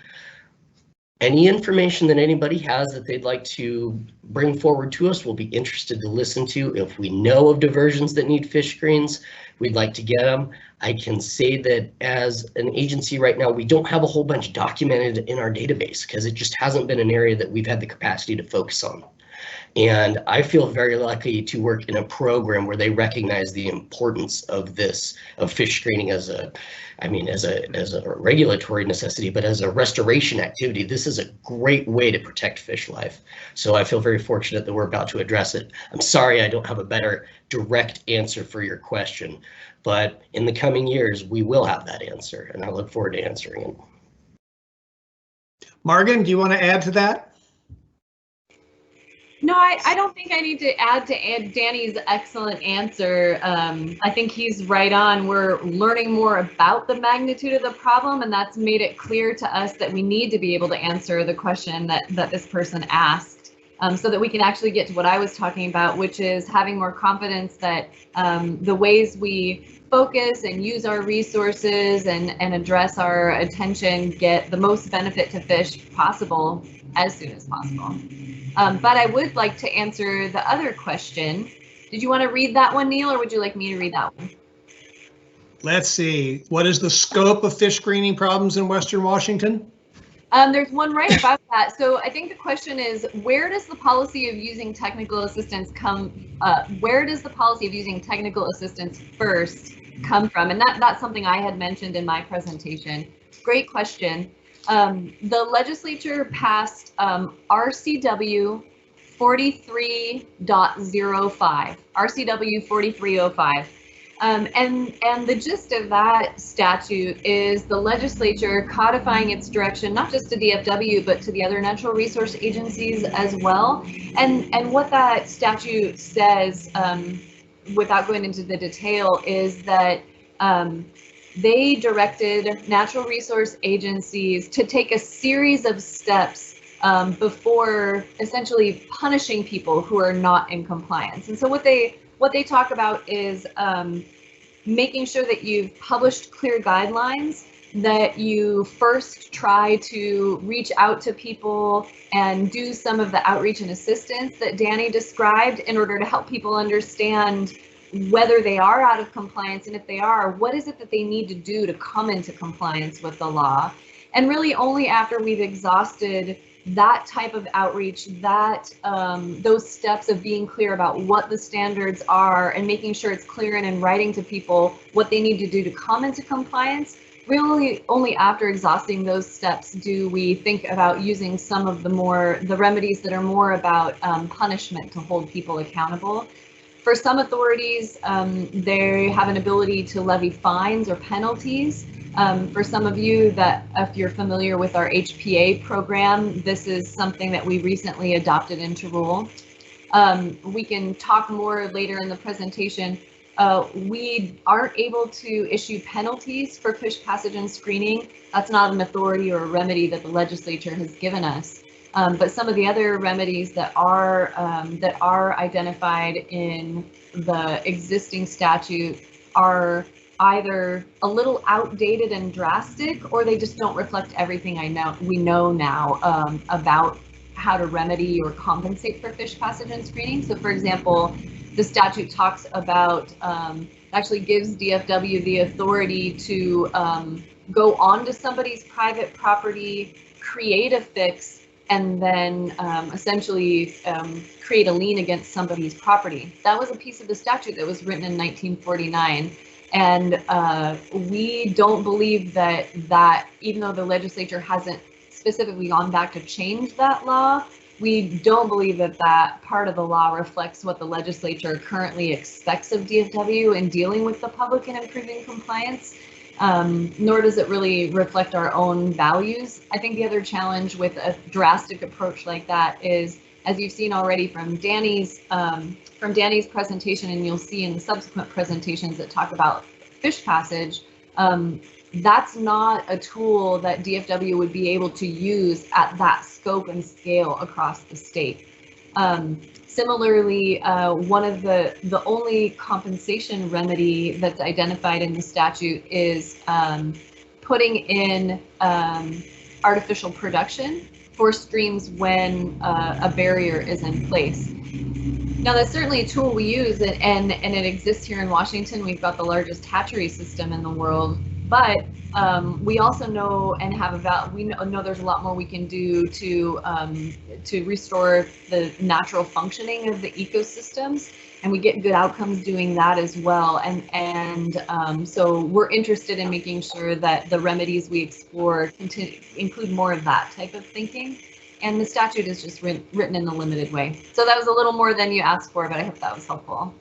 Any information that anybody has that they'd like to bring forward to us, we'll be interested to listen to. If we know of diversions that need fish screens, we'd like to get them. I can say that as an agency right now, we don't have a whole bunch documented in our database because it just hasn't been an area that we've had the capacity to focus on. And I feel very lucky to work in a program where they recognize the importance of this, of fish screening as a regulatory necessity, but as a restoration activity. This is a great way to protect fish life. So I feel very fortunate that we're about to address it. I'm sorry I don't have a better direct answer for your question, but in the coming years, we will have that answer, and I look forward to answering it. Margan, do you want to add to that? No, I don't think I need to add to Danny's excellent answer. I think he's right on. We're learning more about the magnitude of the problem, and that's made it clear to us that we need to be able to answer the question that this person asked, so that we can actually get to what I was talking about, which is having more confidence that the ways we focus and use our resources and address our attention get the most benefit to fish possible as soon as possible. But I would like to answer the other question. Did you want to read that one, Neil, or would you like me to read that one? Let's see. What is the scope of fish screening problems in Western Washington? There's one right about that. So I think the question is, where does the policy of using technical assistance where does the policy of using technical assistance first come from? And that's something I had mentioned in my presentation. Great question. The legislature passed RCW 43.05, RCW 4305. And the gist of that statute is the legislature codifying its direction, not just to DFW, but to the other natural resource agencies as well. And what that statute says, without going into the detail, is that they directed natural resource agencies to take a series of steps before essentially punishing people who are not in compliance. And so what they talk about is making sure that you've published clear guidelines, that you first try to reach out to people and do some of the outreach and assistance that Danny described in order to help people understand whether they are out of compliance, and if they are, what is it that they need to do to come into compliance with the law. And really only after we've exhausted that type of outreach, that those steps of being clear about what the standards are and making sure it's clear and in writing to people what they need to do to come into compliance, only after exhausting those steps do we think about using some of the remedies that are more about punishment to hold people accountable. For some authorities, they have an ability to levy fines or penalties. For some of you that, if you're familiar with our HPA program, this is something that we recently adopted into rule. We can talk more later in the presentation. We aren't able to issue penalties for fish passage and screening. That's not an authority or a remedy that the legislature has given us. But some of the other remedies that are identified in the existing statute are either a little outdated and drastic, or they just don't reflect everything we know now about how to remedy or compensate for fish passage and screening. So, for example, the statute talks about, actually gives DFW the authority to go onto somebody's private property, create a fix, and then essentially create a lien against somebody's property. That was a piece of the statute that was written in 1949. And we don't believe that even though the legislature hasn't specifically gone back to change that law, we don't believe that part of the law reflects what the legislature currently expects of DFW in dealing with the public and improving compliance, nor does it really reflect our own values. I think the other challenge with a drastic approach like that is, as you've seen already from Danny's presentation, and you'll see in the subsequent presentations that talk about fish passage, that's not a tool that DFW would be able to use at that scope and scale across the state. Similarly, one of the only compensation remedy that's identified in the statute is putting in artificial production for streams when a barrier is in place. Now, that's certainly a tool we use, and it exists here in Washington. We've got the largest hatchery system in the world, but we also know and we know there's a lot more we can do to restore the natural functioning of the ecosystems, and we get good outcomes doing that as well. And so we're interested in making sure that the remedies we explore include more of that type of thinking. And the statute is just written in a limited way. So that was a little more than you asked for, but I hope that was helpful.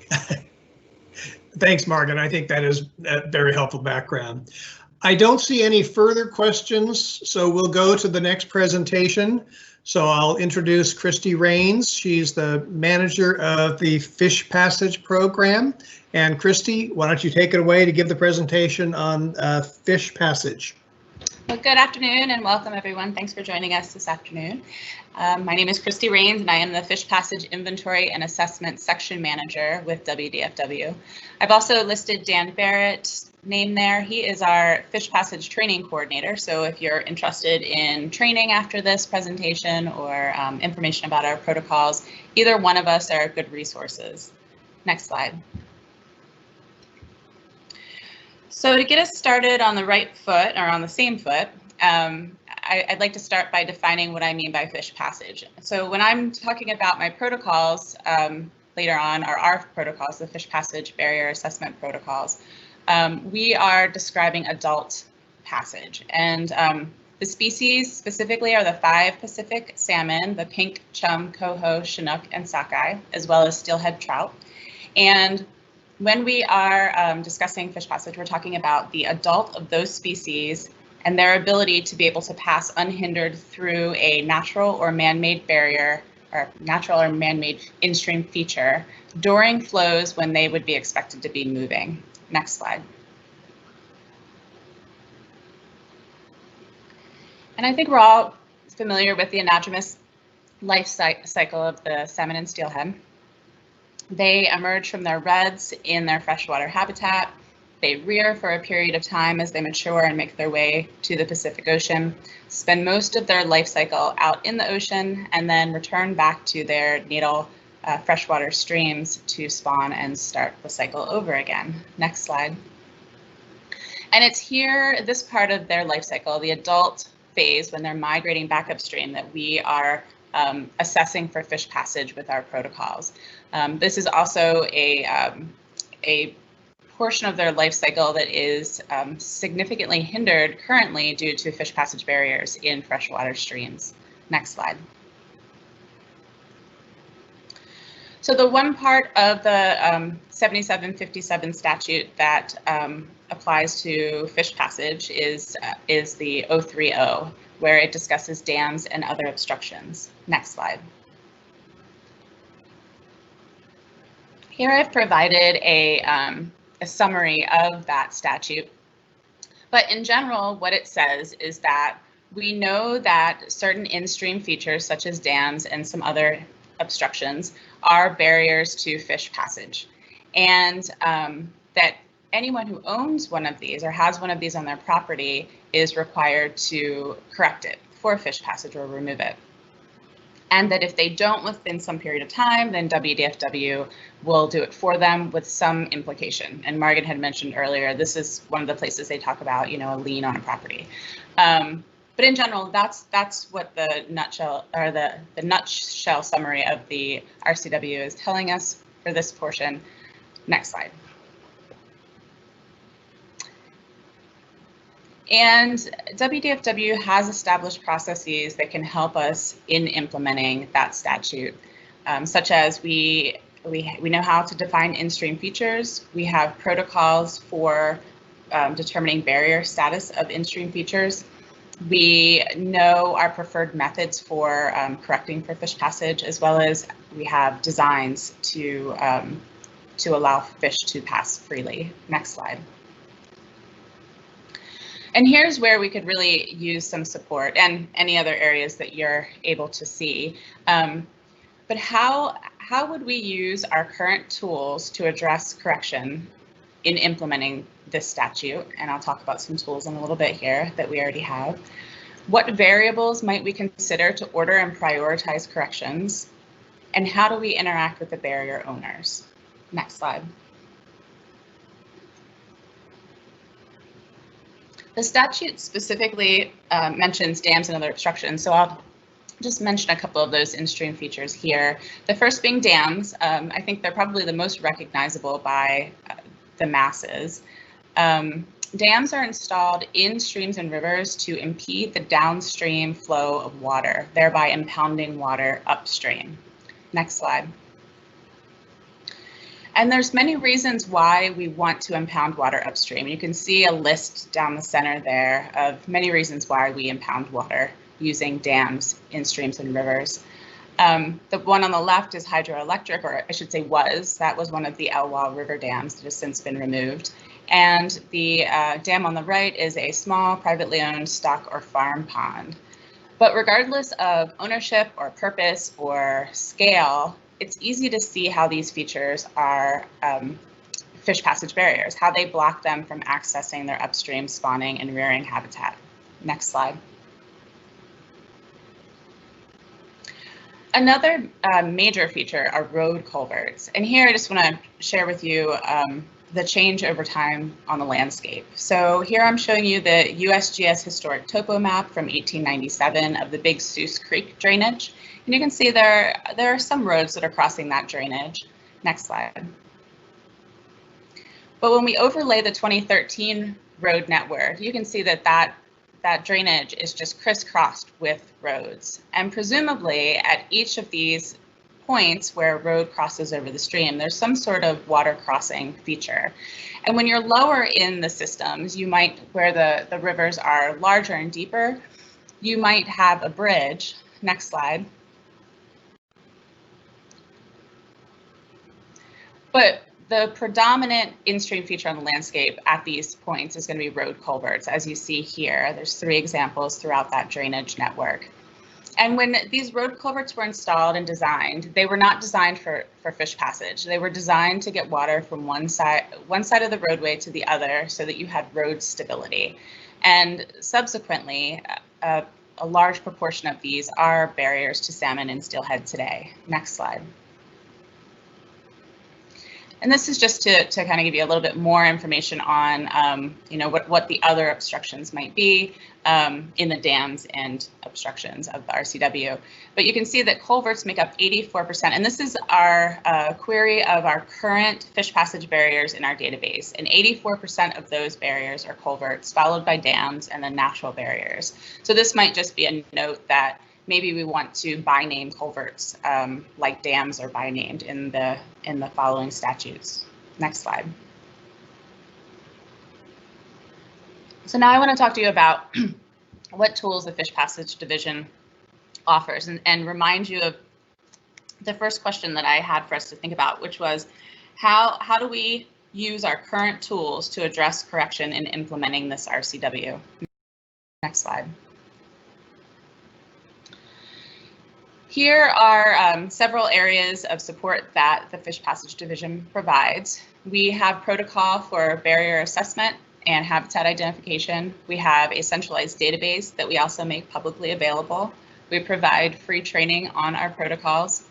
Thanks, Morgan. I think that is a very helpful background. I don't see any further questions, so we'll go to the next presentation. So I'll introduce Christy Rains. She's the manager of the Fish Passage program. And Christy, why don't you take it away to give the presentation on fish passage? Well, good afternoon and welcome everyone. Thanks for joining us this afternoon. My name is Christy Rains and I am the Fish Passage Inventory and Assessment Section Manager with WDFW. I've also listed Dan Barrett's name there. He is our Fish Passage Training Coordinator. So if you're interested in training after this presentation or information about our protocols, either one of us are good resources. Next slide. So to get us started on the right foot, or on the same foot, I'd like to start by defining what I mean by fish passage. So when I'm talking about my protocols later on, are our protocols, the fish passage barrier assessment protocols, we are describing adult passage. And the species specifically are the 5 Pacific salmon, the pink chum, coho, chinook, and sockeye, as well as steelhead trout. And when we are discussing fish passage, we're talking about the adult of those species and their ability to be able to pass unhindered through a natural or man-made barrier, or natural or man-made in-stream feature during flows when they would be expected to be moving. Next slide. And I think we're all familiar with the anadromous life cycle of the salmon and steelhead. They emerge from their redds in their freshwater habitat. They rear for a period of time as they mature and make their way to the Pacific Ocean, spend most of their life cycle out in the ocean, and then return back to their natal freshwater streams to spawn and start the cycle over again. Next slide. And it's here, this part of their life cycle, the adult phase, when they're migrating back upstream, that we are assessing for fish passage with our protocols. This is also a portion of their life cycle that is significantly hindered currently due to fish passage barriers in freshwater streams. Next slide. So the one part of the 7757 statute that applies to fish passage is the 030, where it discusses dams and other obstructions. Next slide. Here I've provided a summary of that statute, but in general, what it says is that we know that certain in-stream features such as dams and some other obstructions are barriers to fish passage, and that anyone who owns one of these or has one of these on their property is required to correct it for fish passage or remove it. And that if they don't within some period of time, then WDFW will do it for them with some implication. And Margaret had mentioned earlier, this is one of the places they talk about, you know, a lien on a property. But in general, that's what the nutshell or the nutshell summary of the RCW is telling us for this portion. Next slide. And WDFW has established processes that can help us in implementing that statute, such as we know how to define in-stream features. We have protocols for determining barrier status of in-stream features. We know our preferred methods for correcting for fish passage, as well as we have designs to allow fish to pass freely. Next slide. And here's where we could really use some support and any other areas that you're able to see. But how would we use our current tools to address correction in implementing this statute? And I'll talk about some tools in a little bit here that we already have. What variables might we consider to order and prioritize corrections? And how do we interact with the barrier owners? Next slide. The statute specifically mentions dams and other obstructions, so I'll just mention a couple of those in-stream features here. The first being dams. I think they're probably the most recognizable by the masses. Dams are installed in streams and rivers to impede the downstream flow of water, thereby impounding water upstream. Next slide. And there's many reasons why we want to impound water upstream. You can see a list down the center there of many reasons why we impound water using dams in streams and rivers. The one on the left is hydroelectric, or I should say was. That was one of the Elwha River dams that has since been removed. And the dam on the right is a small privately owned stock or farm pond. But regardless of ownership or purpose or scale, it's easy to see how these features are fish passage barriers, how they block them from accessing their upstream spawning and rearing habitat. Next slide. Another major feature are road culverts. And here I just want to share with you the change over time on the landscape. So here I'm showing you the USGS historic topo map from 1897 of the Big Seuss Creek drainage. And you can see there are some roads that are crossing that drainage. Next slide. But when we overlay the 2013 road network, you can see that drainage is just crisscrossed with roads. And presumably at each of these points where a road crosses over the stream, there's some sort of water crossing feature. And when you're lower in the systems, you might, where the rivers are larger and deeper, you might have a bridge. Next slide. But the predominant in-stream feature on the landscape at these points is going to be road culverts, as you see here. There's 3 examples throughout that drainage network. And when these road culverts were installed and designed, they were not designed for fish passage. They were designed to get water from one side of the roadway to the other so that you had road stability. And subsequently, a large proportion of these are barriers to salmon and steelhead today. Next slide. And this is just to kind of give you a little bit more information on, you know, what the other obstructions might be in the dams and obstructions of the RCW. But you can see that culverts make up 84%, and this is our query of our current fish passage barriers in our database. And 84% of those barriers are culverts, followed by dams and then natural barriers. So this might just be a note that maybe we want to by name culverts like dams are by named in the following statutes. Next slide. So now I want to talk to you about what tools the Fish Passage Division offers and remind you of the first question that I had for us to think about, which was how do we use our current tools to address correction in implementing this RCW? Next slide. Here are several areas of support that the Fish Passage Division provides. We have protocol for barrier assessment and habitat identification. We have a centralized database that we also make publicly available. We provide free training on our protocols.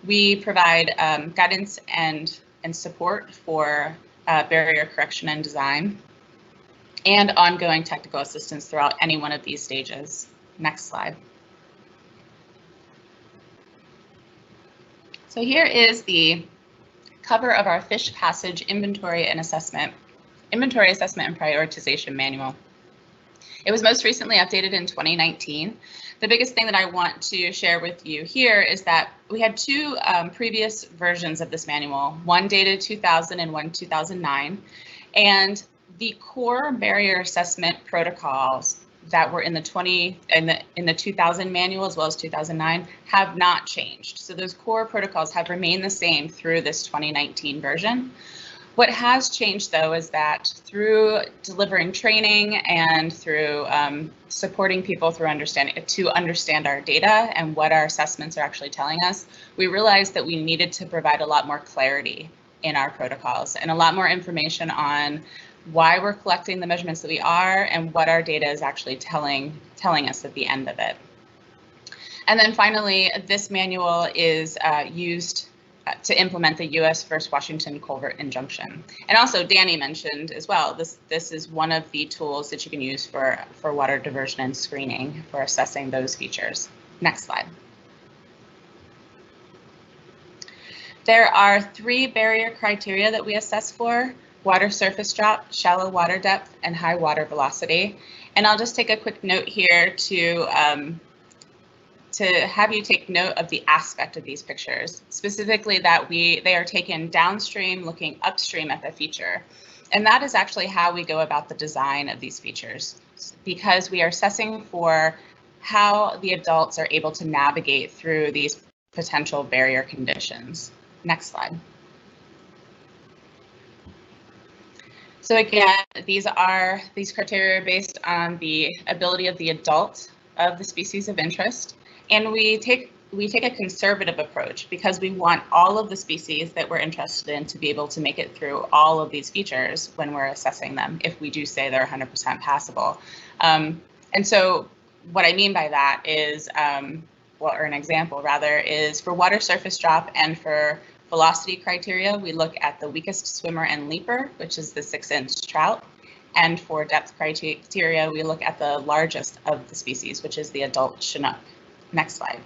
We provide guidance and support for barrier correction and design, and ongoing technical assistance throughout any one of these stages. Next slide. So here is the cover of our Fish Passage Inventory Assessment and Prioritization Manual. It was most recently updated in 2019. The biggest thing that I want to share with you here is that we had two previous versions of this manual, one dated 2000 and one 2009, and the core barrier assessment protocols that were in the 2000 manual as well as 2009 have not changed. So those core protocols have remained the same through this 2019 version. What has changed though is that through delivering training and through supporting people through understand our data and what our assessments are actually telling us, we realized that we needed to provide a lot more clarity in our protocols and a lot more information on why we're collecting the measurements that we are and what our data is actually telling us at the end of it. And then finally, this manual is used to implement the U.S. First Washington Culvert Injunction. And also Danny mentioned as well, this is one of the tools that you can use for water diversion and screening for assessing those features. Next slide. There are 3 barrier criteria that we assess for: water surface drop, shallow water depth, and high water velocity. And I'll just take a quick note here to have you take note of the aspect of these pictures, specifically that they are taken downstream looking upstream at the feature. And that is actually how we go about the design of these features, because we are assessing for how the adults are able to navigate through these potential barrier conditions. Next slide. So again, these criteria are based on the ability of the adult of the species of interest, and we take a conservative approach because we want all of the species that we're interested in to be able to make it through all of these features when we're assessing them, if we do say they're 100% passable. And so what I mean by that is, or an example rather, is for water surface drop and for velocity criteria, we look at the weakest swimmer and leaper, which is the 6-inch trout. And for depth criteria, we look at the largest of the species, which is the adult Chinook. Next slide.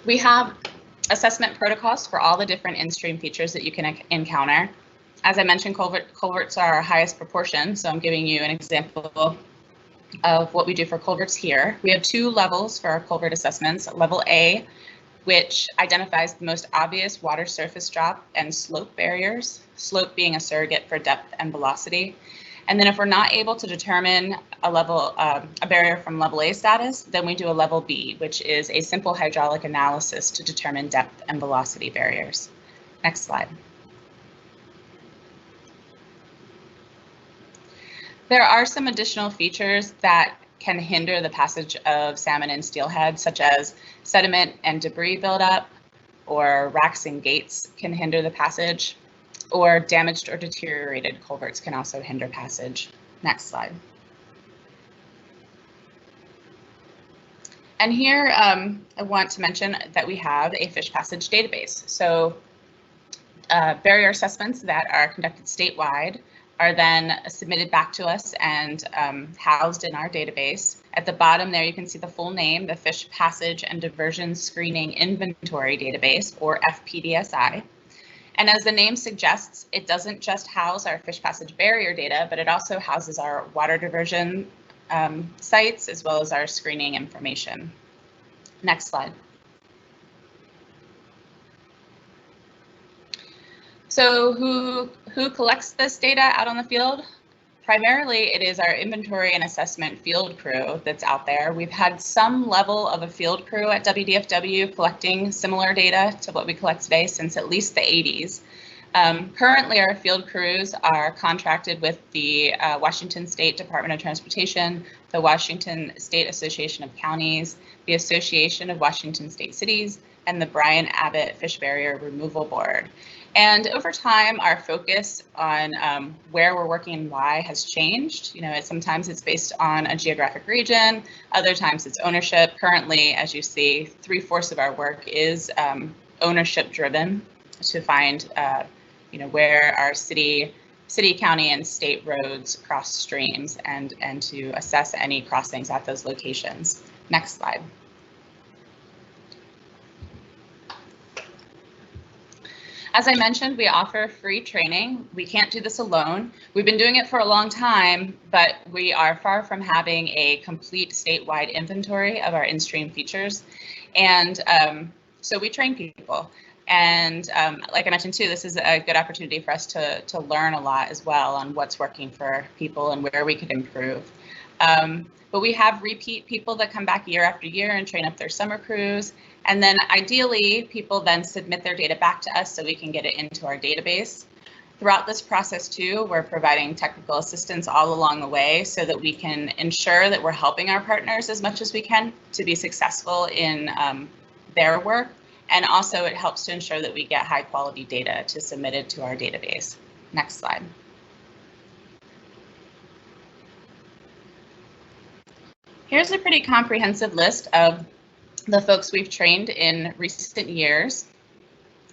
We have assessment protocols for all the different in-stream features that you can encounter. As I mentioned, culverts are our highest proportion, so I'm giving you an example of what we do for culverts here. We have 2 levels for our culvert assessments. Level A, which identifies the most obvious water surface drop and slope barriers, slope being a surrogate for depth and velocity. And then if we're not able to determine a barrier from level A status, then we do a level B, which is a simple hydraulic analysis to determine depth and velocity barriers. Next slide. There are some additional features that can hinder the passage of salmon and steelhead, such as sediment and debris buildup, or racks and gates can hinder the passage, or damaged or deteriorated culverts can also hinder passage. Next slide. And here I want to mention that we have a fish passage database. So barrier assessments that are conducted statewide are then submitted back to us and housed in our database. At the bottom there, you can see the full name, the Fish Passage and Diversion Screening Inventory Database, or FPDSI. And as the name suggests, it doesn't just house our fish passage barrier data, but it also houses our water diversion sites as well as our screening information. Next slide. So who collects this data out on the field? Primarily, it is our inventory and assessment field crew that's out there. We've had some level of a field crew at WDFW collecting similar data to what we collect today since at least the 80s. Currently, our field crews are contracted with the Washington State Department of Transportation, the Washington State Association of Counties, the Association of Washington State Cities, and the Brian Abbott Fish Barrier Removal Board. And over time, our focus on where we're working and why has changed. You know, sometimes it's based on a geographic region, other times it's ownership. Currently, as you see, 3/4 of our work is ownership driven to find, you know, where our city, county, and state roads cross streams and to assess any crossings at those locations. Next slide. As I mentioned, we offer free training. We can't do this alone. We've been doing it for a long time, but we are far from having a complete statewide inventory of our in-stream features. And so we train people. And like I mentioned too, this is a good opportunity for us to learn a lot as well on what's working for people and where we could improve. But we have repeat people that come back year after year and train up their summer crews. And then ideally, people then submit their data back to us so we can get it into our database. Throughout this process too, we're providing technical assistance all along the way so that we can ensure that we're helping our partners as much as we can to be successful in their work. And also it helps to ensure that we get high quality data to submit it to our database. Next slide. Here's a pretty comprehensive list of the folks we've trained in recent years.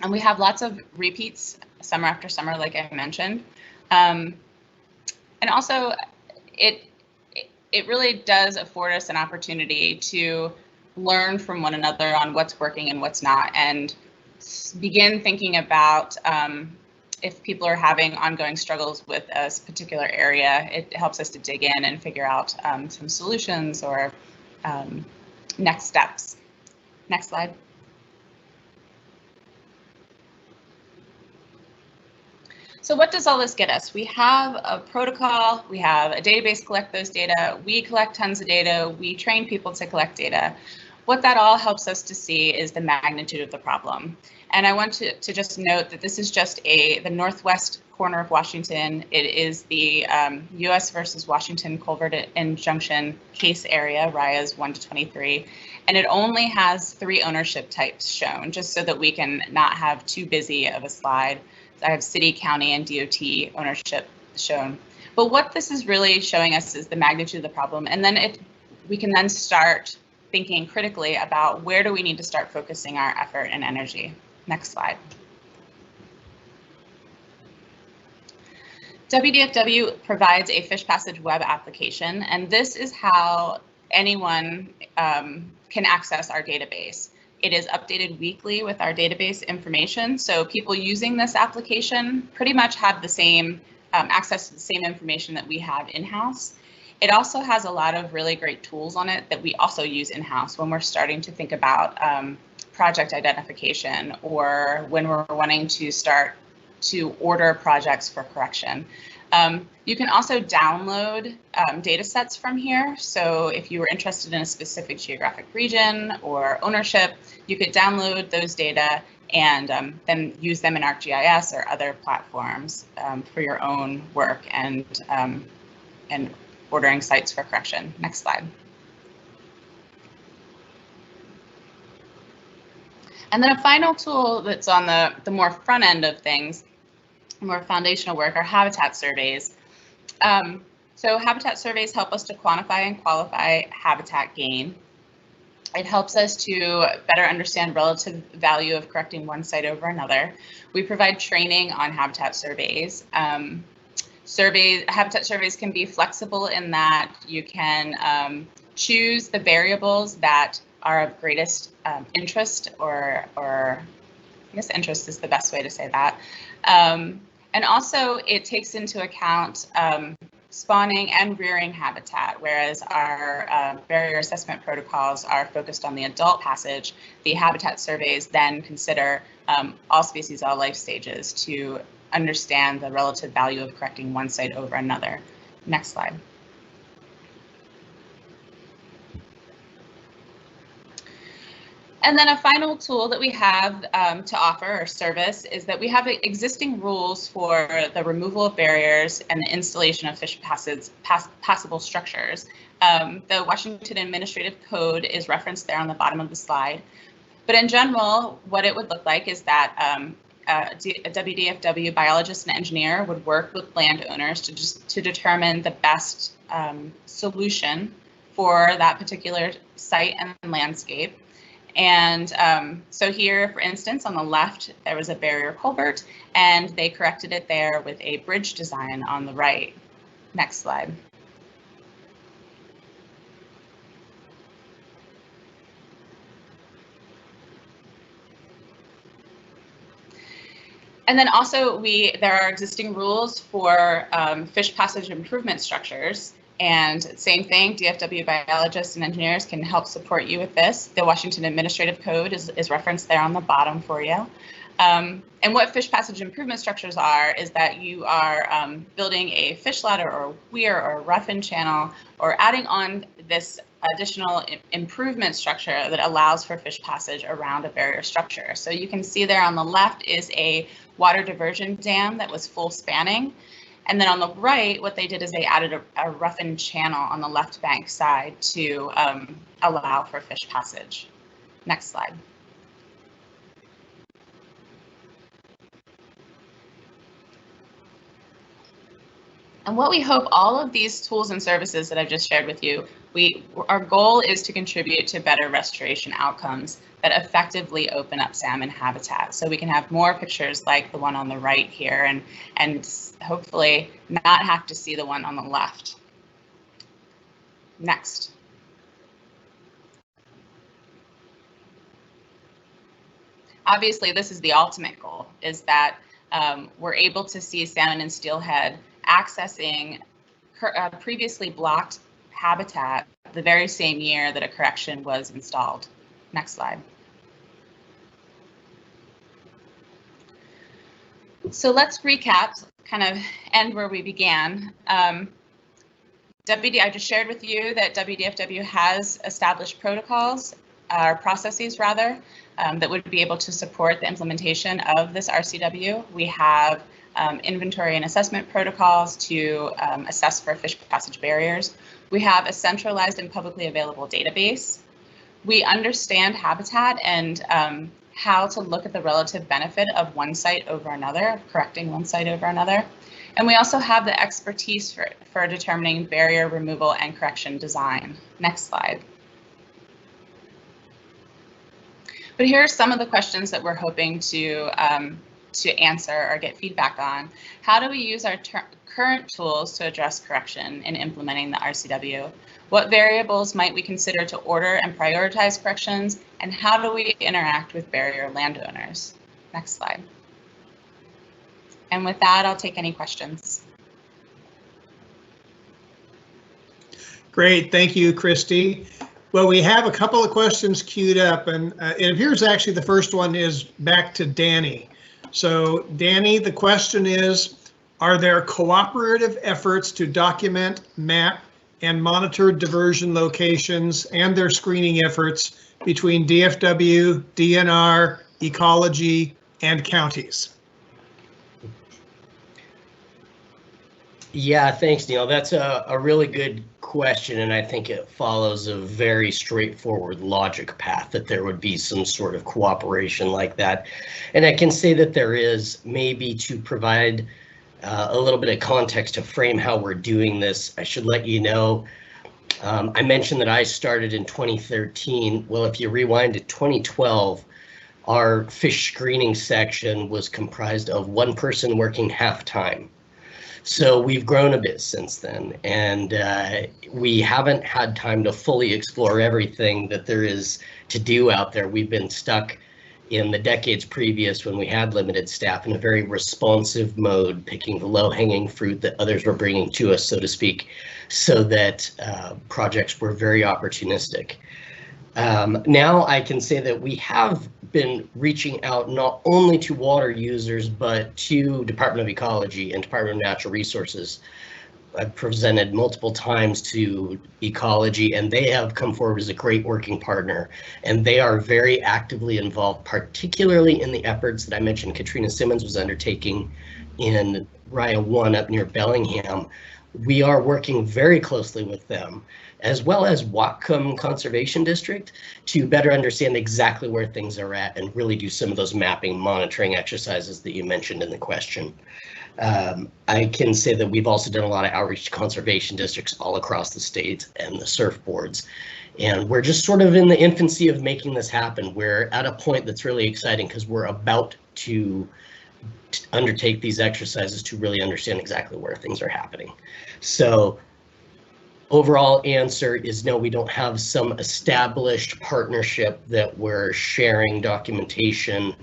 And we have lots of repeats summer after summer, like I mentioned. And also it really does afford us an opportunity to learn from one another on what's working and what's not, and begin thinking about if people are having ongoing struggles with a particular area. It helps us to dig in and figure out some solutions or next steps. Next slide. So what does all this get us? We have a protocol, we have a database to collect those data, we collect tons of data, we train people to collect data. What that all helps us to see is the magnitude of the problem. And I want to just note that this is just the northwest corner of Washington. It is the US versus Washington Culvert Injunction case area, RIAs 1-23. And it only has 3 ownership types shown, just so that we can not have too busy of a slide. I have city, county, and DOT ownership shown. But what this is really showing us is the magnitude of the problem. And then we can then start thinking critically about where do we need to start focusing our effort and energy. Next slide. WDFW provides a fish passage web application, and this is how anyone can access our database. It is updated weekly with our database information, so people using this application pretty much have the same access to the same information that we have in-house. It also has a lot of really great tools on it that we also use in-house when we're starting to think about project identification, or when we're wanting to start to order projects for correction. You can also download data sets from here. So if you were interested in a specific geographic region or ownership, you could download those data and then use them in ArcGIS or other platforms for your own work and ordering sites for correction. Next slide. And then a final tool that's on the more front end of things, more foundational work, are habitat surveys. So habitat surveys help us to quantify and qualify habitat gain. It helps us to better understand relative value of correcting one site over another. We provide training on habitat surveys. Habitat surveys can be flexible in that you can choose the variables that are of greatest interest, or I guess interest is the best way to say that. And also it takes into account spawning and rearing habitat, whereas our barrier assessment protocols are focused on the adult passage. The habitat surveys then consider all species, all life stages to understand the relative value of correcting one site over another. Next slide. And then a final tool that we have to offer or service is that we have existing rules for the removal of barriers and the installation of fish passable structures. The Washington Administrative Code is referenced there on the bottom of the slide. But in general, what it would look like is that a WDFW biologist and engineer would work with landowners to determine the best solution for that particular site and landscape. And so here, for instance, on the left, there was a barrier culvert, and they corrected it there with a bridge design on the right. Next slide. And then also there are existing rules for fish passage improvement structures. And same thing, DFW biologists and engineers can help support you with this. The Washington Administrative Code is referenced there on the bottom for you. And what fish passage improvement structures are is that you are building a fish ladder or a weir or a rough-in channel, or adding on this additional improvement structure that allows for fish passage around a barrier structure. So you can see there on the left is a water diversion dam that was full spanning. And then on the right, what they did is they added a rough-in channel on the left bank side to allow for fish passage. Next slide. And what we hope all of these tools and services that I've just shared with you, our goal is to contribute to better restoration outcomes that effectively open up salmon habitat. So we can have more pictures like the one on the right here, and hopefully not have to see the one on the left. Next. Obviously, this is the ultimate goal, is that we're able to see salmon and steelhead accessing previously blocked habitat the very same year that a correction was installed. Next slide. So let's recap, kind of end where we began. I just shared with you that WDFW has established protocols, or processes rather, that would be able to support the implementation of this RCW. We have inventory and assessment protocols to assess for fish passage barriers. We have a centralized and publicly available database. We understand habitat and how to look at the relative benefit of one site over another, of correcting one site over another. And we also have the expertise for determining barrier removal and correction design. Next slide. But here are some of the questions that we're hoping to answer or get feedback on. How do we use our current tools to address correction in implementing the RCW? What variables might we consider to order and prioritize corrections? And how do we interact with barrier landowners? Next slide. And with that, I'll take any questions. Great, thank you, Christy. Well, we have a couple of questions queued up, and it appears actually the first one is back to Danny. So Danny, the question is, are there cooperative efforts to document, map, and monitor diversion locations and their screening efforts between DFW, DNR, ecology, and counties? Yeah, thanks, Neil. That's a really good question, and I think it follows a very straightforward logic path that there would be some sort of cooperation like that. And I can say that there is, maybe to provide a little bit of context to frame how we're doing this. I should let you know I mentioned that I started in 2013. Well, if you rewind to 2012, our fish screening section was comprised of one person working half-time. So we've grown a bit since then, and we haven't had time to fully explore everything that there is to do out there. We've been stuck in the decades previous when we had limited staff in a very responsive mode, picking the low-hanging fruit that others were bringing to us, so to speak, so that projects were very opportunistic. Now I can say that we have been reaching out not only to water users, but to Department of Ecology and Department of Natural Resources. I've presented multiple times to Ecology, and they have come forward as a great working partner, and they are very actively involved, particularly in the efforts that I mentioned Katrina Simmons was undertaking in Raya 1 up near Bellingham. We are working very closely with them, as well as Whatcom Conservation District, to better understand exactly where things are at and really do some of those mapping monitoring exercises that you mentioned in the question. I can say that we've also done a lot of outreach to conservation districts all across the state and the surf boards. And we're just sort of in the infancy of making this happen. We're at a point that's really exciting because we're about to undertake these exercises to really understand exactly where things are happening. So overall answer is no, we don't have some established partnership that we're sharing documentation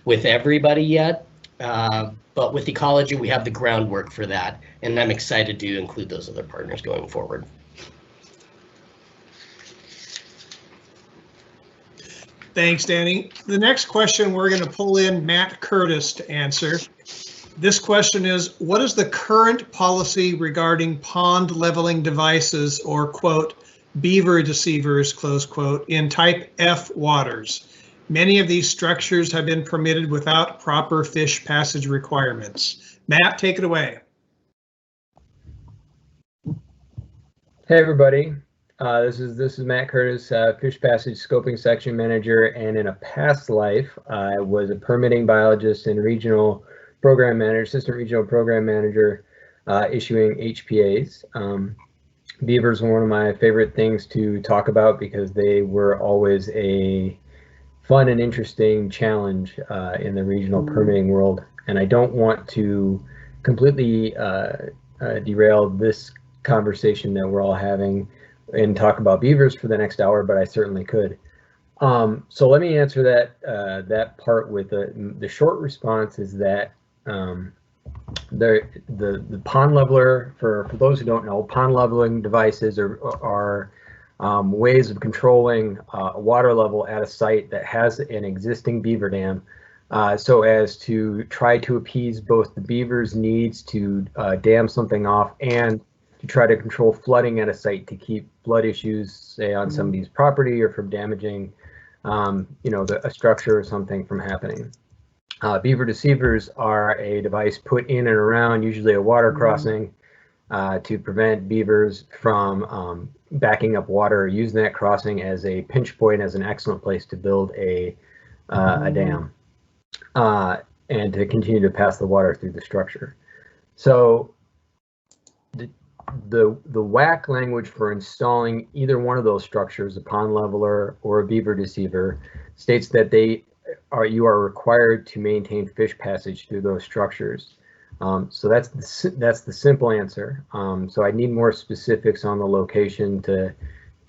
with everybody yet. But with Ecology, we have the groundwork for that, and I'm excited to include those other partners going forward. Thanks, Danny. The next question, we're going to pull in Matt Curtis to answer. This question is, what is the current policy regarding pond leveling devices, or quote, beaver deceivers, close quote, in type F waters? Many of these structures have been permitted without proper fish passage requirements. Matt, take it away. Hey everybody, this is Matt Curtis, Fish Passage Scoping Section Manager, and in a past life, I was a permitting biologist and regional program manager, assistant regional program manager, issuing HPAs. Beavers were one of my favorite things to talk about because they were always a fun and interesting challenge in the regional permitting world. And I don't want to completely derail this conversation that we're all having and talk about beavers for the next hour, but I certainly could. So let me answer that part with the short response is that the pond leveler, for those who don't know, pond leveling devices are ways of controlling water level at a site that has an existing beaver dam, so as to try to appease both the beaver's needs to dam something off and to try to control flooding at a site to keep flood issues, say, on somebody's property or from damaging, a structure or something from happening. Beaver deceivers are a device put in and around, usually a water crossing, to prevent beavers from backing up water or using that crossing as a pinch point, as an excellent place to build a dam and to continue to pass the water through the structure. So the WAC language for installing either one of those structures, a pond leveler or a beaver deceiver, states that you are required to maintain fish passage through those structures. So that's the simple answer. So I need more specifics on the location to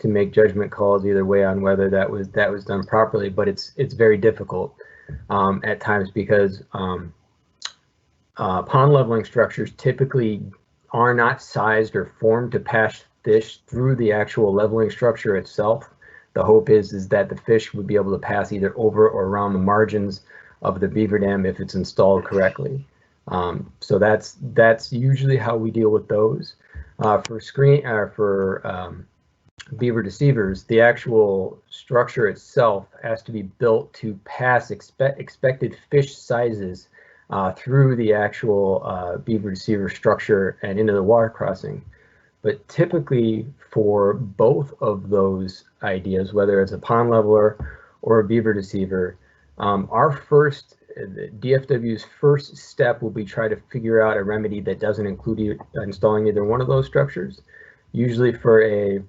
make judgment calls either way on whether that was done properly. But it's very difficult at times because pond leveling structures typically are not sized or formed to pass fish through the actual leveling structure itself. The hope is that the fish would be able to pass either over or around the margins of the beaver dam if it's installed correctly. So that's usually how we deal with those. For beaver deceivers, the actual structure itself has to be built to pass expected fish sizes through the actual beaver deceiver structure and into the water crossing. But typically for both of those ideas, whether it's a pond leveler or a beaver deceiver, DFW's first step will be try to figure out a remedy that doesn't include installing either one of those structures. Usually for a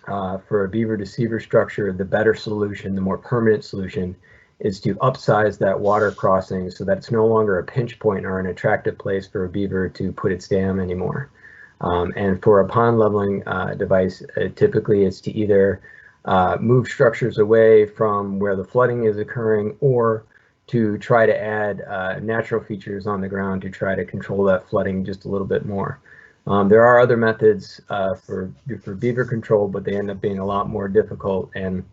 for a beaver deceiver structure, the better solution, the more permanent solution, is to upsize that water crossing so that it's no longer a pinch point or an attractive place for a beaver to put its dam anymore. And for a pond leveling device, typically it's to either move structures away from where the flooding is occurring, or to try to add natural features on the ground to try to control that flooding just a little bit more. There are other methods for beaver control, but they end up being a lot more difficult, and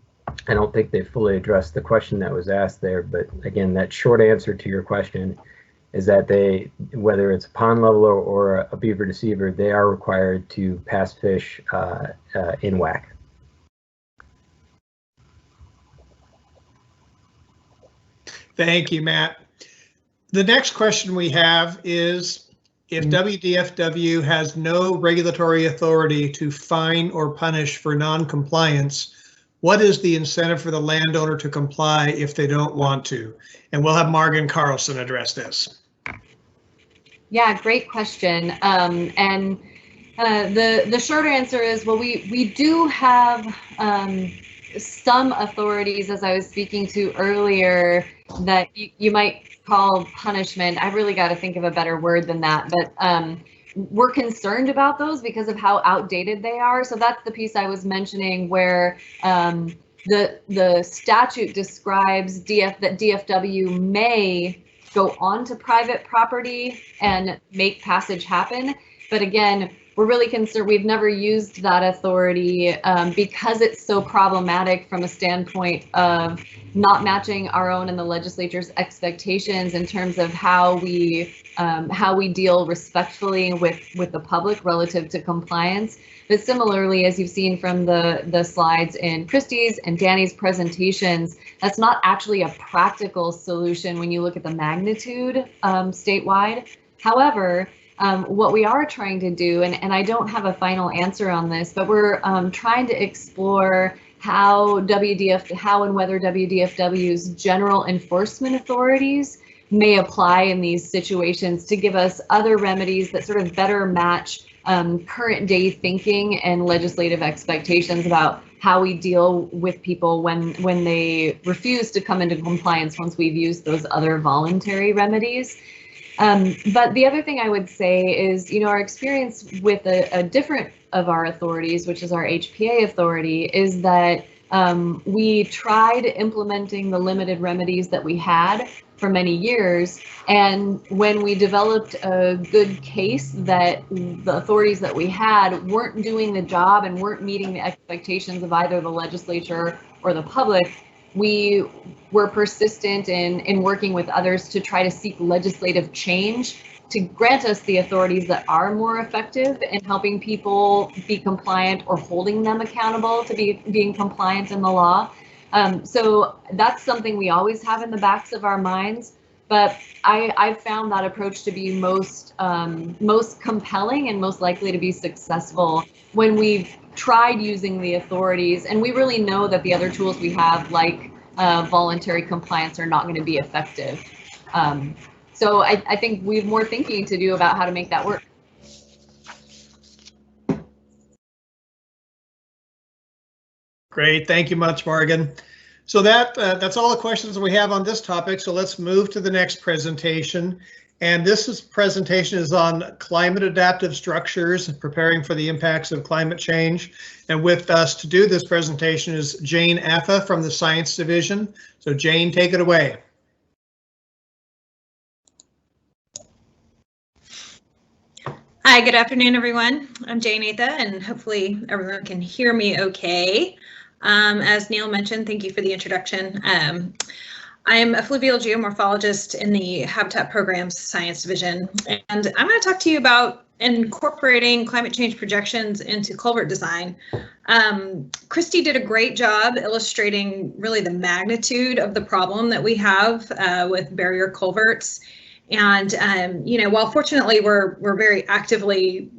I don't think they fully addressed the question that was asked there. But again, that short answer to your question is that whether it's a pond leveler or a beaver deceiver, they are required to pass fish in whack. Thank you, Matt. The next question we have is, if WDFW has no regulatory authority to fine or punish for non-compliance, what is the incentive for the landowner to comply if they don't want to? And we'll have Margaret Carlson address this. Yeah, great question. The short answer is, well, we do have some authorities, as I was speaking to earlier, that you might call punishment. I really got to think of a better word than that, but we're concerned about those because of how outdated they are. So that's the piece I was mentioning, where the statute describes that DFW may go onto private property and make passage happen. But again, we're really concerned. We've never used that authority because it's so problematic from a standpoint of not matching our own and the legislature's expectations in terms of how we deal respectfully with the public relative to compliance. But similarly, as you've seen from the slides in Christie's and Danny's presentations, that's not actually a practical solution when you look at the magnitude statewide. However, what we are trying to do, and I don't have a final answer on this, but we're trying to explore how and whether WDFW's general enforcement authorities may apply in these situations to give us other remedies that sort of better match current day thinking and legislative expectations about how we deal with people when they refuse to come into compliance once we've used those other voluntary remedies. But the other thing I would say is, our experience with a different of our authorities, which is our HPA authority, is that we tried implementing the limited remedies that we had for many years. And when we developed a good case that the authorities that we had weren't doing the job and weren't meeting the expectations of either the legislature or the public, we were persistent in working with others to try to seek legislative change to grant us the authorities that are more effective in helping people be compliant or holding them accountable to being compliant in the law. So that's something we always have in the backs of our minds. But I've found that approach to be most compelling and most likely to be successful when we've tried using the authorities, and we really know that the other tools we have, like voluntary compliance, are not going to be effective. So I think we have more thinking to do about how to make that work. Great, thank you much, Morgan. So that's all the questions we have on this topic. So let's move to the next presentation. And this presentation is on climate adaptive structures, preparing for the impacts of climate change. And with us to do this presentation is Jane Affa from the Science Division. So Jane, take it away. Hi, good afternoon, everyone. I'm Jane Atha, and hopefully everyone can hear me okay. As Neil mentioned, thank you for the introduction. I'm a fluvial geomorphologist in the Habitat Program's Science Division, and I'm going to talk to you about incorporating climate change projections into culvert design. Christy did a great job illustrating really the magnitude of the problem that we have with barrier culverts. And while fortunately we're very actively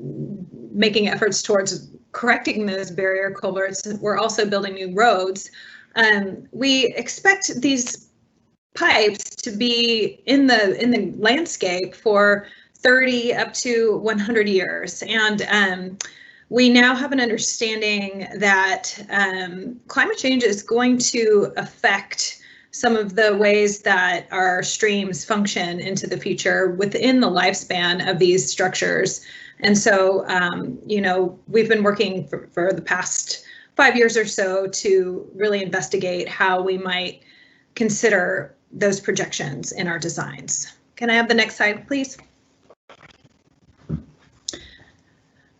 making efforts towards correcting those barrier culverts, we're also building new roads. We expect these pipes to be in the landscape for 30 up to 100 years. And we now have an understanding that climate change is going to affect some of the ways that our streams function into the future within the lifespan of these structures. And so, you know, we've been working for the past 5 years or so to really investigate how we might consider those projections in our designs. Can I have the next slide, please?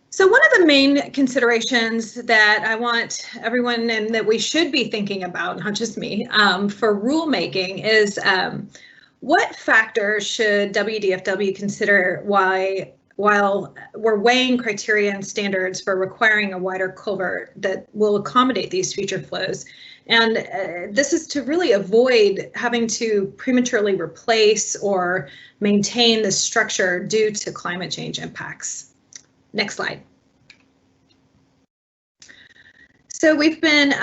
So one of the main considerations that I want everyone and that we should be thinking about, not just me, for rulemaking is what factors should WDFW consider while we're weighing criteria and standards for requiring a wider culvert that will accommodate these future flows. And this is to really avoid having to prematurely replace or maintain the structure due to climate change impacts. Next slide. So we've been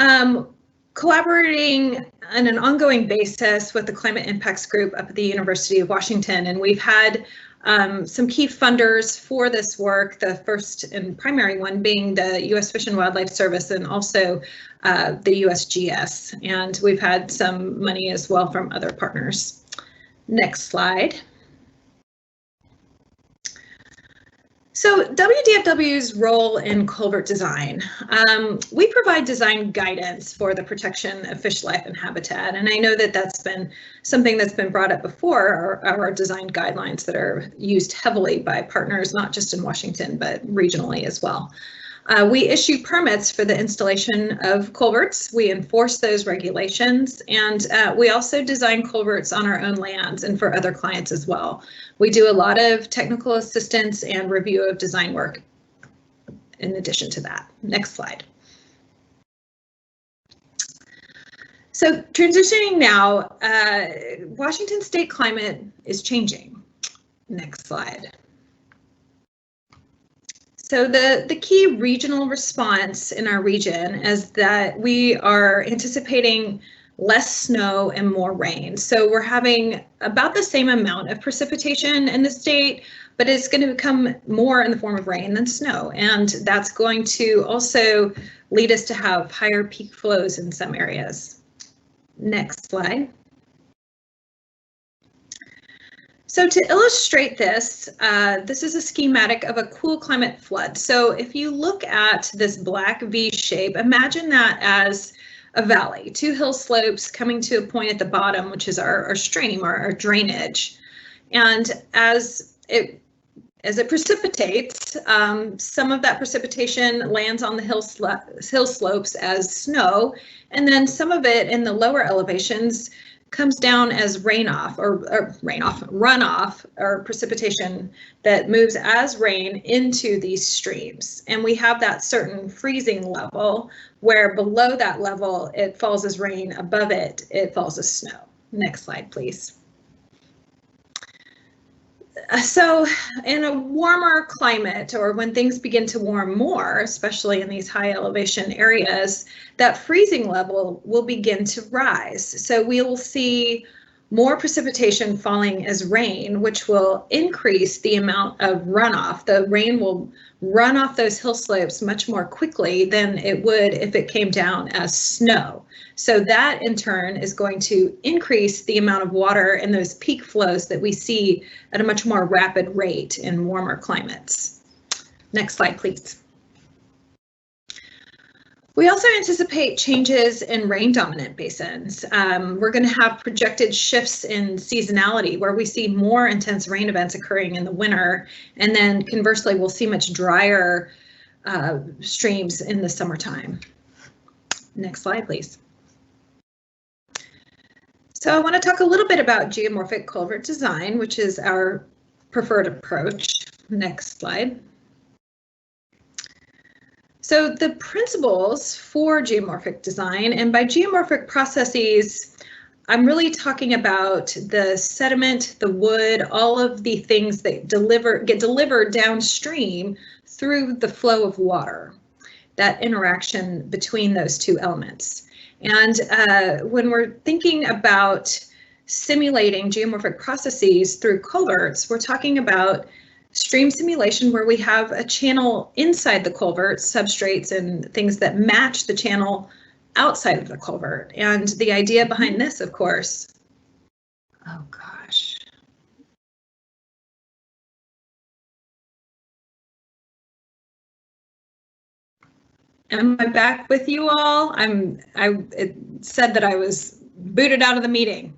collaborating on an ongoing basis with the Climate Impacts Group up at the University of Washington, and we've had some key funders for this work, the first and primary one being the U.S. Fish and Wildlife Service and also the USGS, and we've had some money as well from other partners. Next slide. So WDFW's role in culvert design. We provide design guidance for the protection of fish life and habitat, and I know that that's been something that's been brought up before, our design guidelines that are used heavily by partners, not just in Washington, but regionally as well. We issue permits for the installation of culverts. We enforce those regulations, and we also design culverts on our own lands and for other clients as well. We do a lot of technical assistance and review of design work in addition to that. Next slide. So transitioning now, Washington state climate is changing. Next slide. So the key regional response in our region is that we are anticipating less snow and more rain. So we're having about the same amount of precipitation in the state, but it's going to become more in the form of rain than snow. And that's going to also lead us to have higher peak flows in some areas. Next slide. So to illustrate this, this is a schematic of a cool climate flood. So if you look at this black V shape, imagine that as a valley, two hill slopes coming to a point at the bottom, which is our stream or our drainage. And as it precipitates, some of that precipitation lands on the hill slopes as snow, and then some of it in the lower elevations comes down as runoff or precipitation that moves as rain into these streams. And we have that certain freezing level where below that level it falls as rain, above it, it falls as snow. Next slide, please. So in a warmer climate, or when things begin to warm more, especially in these high elevation areas, that freezing level will begin to rise. So we will see more precipitation falling as rain, which will increase the amount of runoff. The rain will run off those hill slopes much more quickly than it would if it came down as snow. So that in turn is going to increase the amount of water and those peak flows that we see at a much more rapid rate in warmer climates. Next slide, please. We also anticipate changes in rain dominant basins. We're going to have projected shifts in seasonality where we see more intense rain events occurring in the winter, and then conversely we'll see much drier streams in the summertime. Next slide, please. So I want to talk a little bit about geomorphic culvert design, which is our preferred approach. Next slide. So the principles for geomorphic design, and by geomorphic processes, I'm really talking about the sediment, the wood, all of the things that get delivered downstream through the flow of water, that interaction between those two elements. And when we're thinking about simulating geomorphic processes through culverts, we're talking about stream simulation, where we have a channel inside the culvert, substrates and things that match the channel outside of the culvert. And the idea behind this, of course, oh gosh. Am I back with you all? It said that I was booted out of the meeting.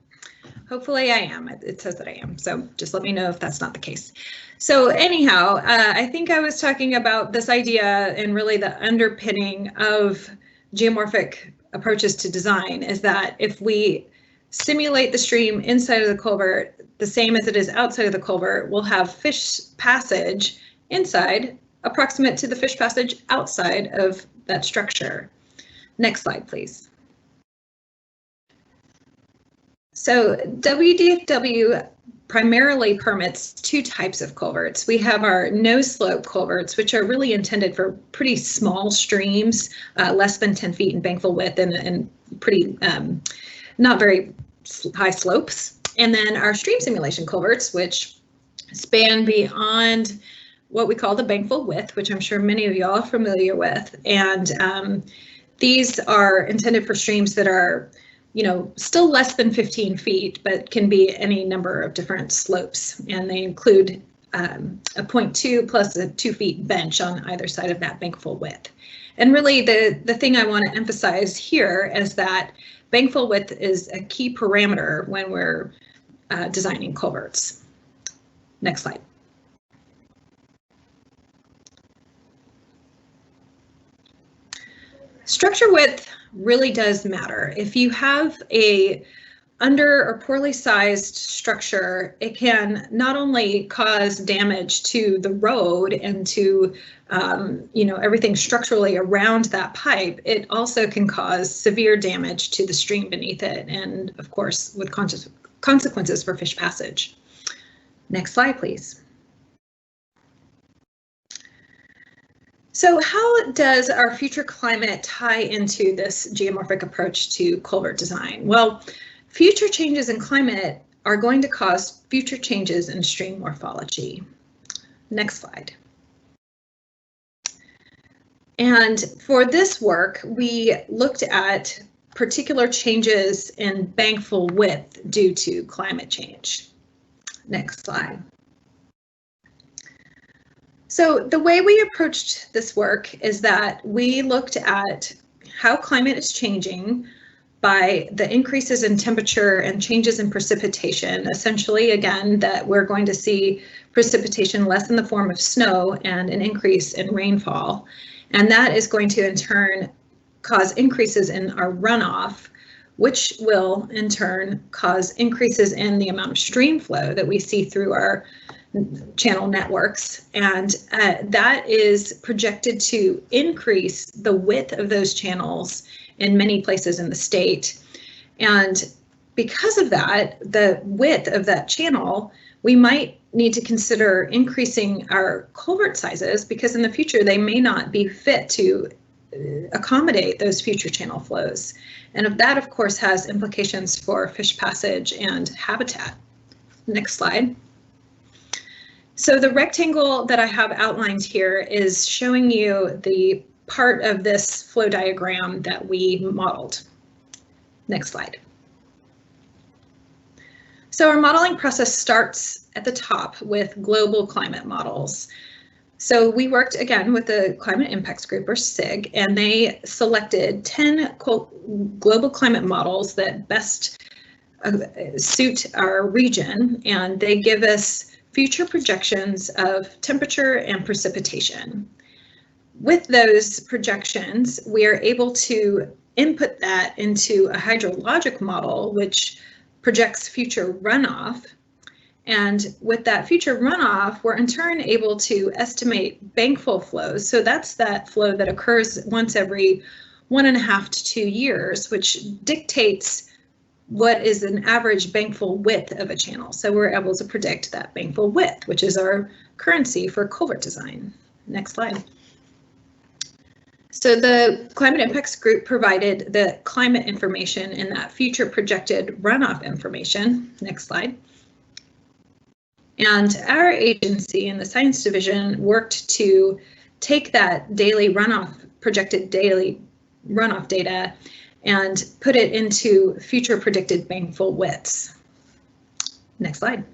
Hopefully I am. It says that I am. So just let me know if that's not the case. So anyhow, I think I was talking about this idea and really the underpinning of geomorphic approaches to design is that if we simulate the stream inside of the culvert the same as it is outside of the culvert, we'll have fish passage inside approximate to the fish passage outside of that structure. Next slide, please. So WDFW primarily permits two types of culverts. We have our no slope culverts, which are really intended for pretty small streams, less than 10 feet in bankful width and pretty not very high slopes. And then our stream simulation culverts, which span beyond what we call the bankful width, which I'm sure many of y'all are familiar with. And these are intended for streams that are, you know, still less than 15 feet, but can be any number of different slopes. And they include a 0.2 plus a 2 feet bench on either side of that bankful width. And really the thing I want to emphasize here is that bankful width is a key parameter when we're designing culverts. Next slide. Structure width really does matter. If you have a under or poorly sized structure, it can not only cause damage to the road and to you know, everything structurally around that pipe, it also can cause severe damage to the stream beneath it, and of course with consequences for fish passage. Next slide, please. So how does our future climate tie into this geomorphic approach to culvert design? Well, future changes in climate are going to cause future changes in stream morphology. Next slide. And for this work, we looked at particular changes in bankful width due to climate change. Next slide. So the way we approached this work is that we looked at how climate is changing by the increases in temperature and changes in precipitation. Essentially, again, that we're going to see precipitation less in the form of snow and an increase in rainfall. And that is going to in turn cause increases in our runoff, which will in turn cause increases in the amount of stream flow that we see through our channel networks, and that is projected to increase the width of those channels in many places in the state. And because of that, the width of that channel, we might need to consider increasing our culvert sizes, because in the future they may not be fit to accommodate those future channel flows. And that of course has implications for fish passage and habitat. Next slide. So the rectangle that I have outlined here is showing you the part of this flow diagram that we modeled. Next slide. So our modeling process starts at the top with global climate models. So we worked again with the Climate Impacts Group, or SIG, and they selected 10 global climate models that best suit our region, and they give us future projections of temperature and precipitation. With those projections, we are able to input that into a hydrologic model, which projects future runoff. And with that future runoff, we're in turn able to estimate bankful flows. So that's that flow that occurs once every 1.5 to 2 years, which dictates what is an average bankful width of a channel. So we're able to predict that bankful width, which is our currency for culvert design. Next slide. So the Climate Impacts Group provided the climate information in that future projected runoff information. Next slide. And our agency in the Science Division worked to take that daily runoff, projected daily runoff data, and put it into future predicted baneful widths. Next slide.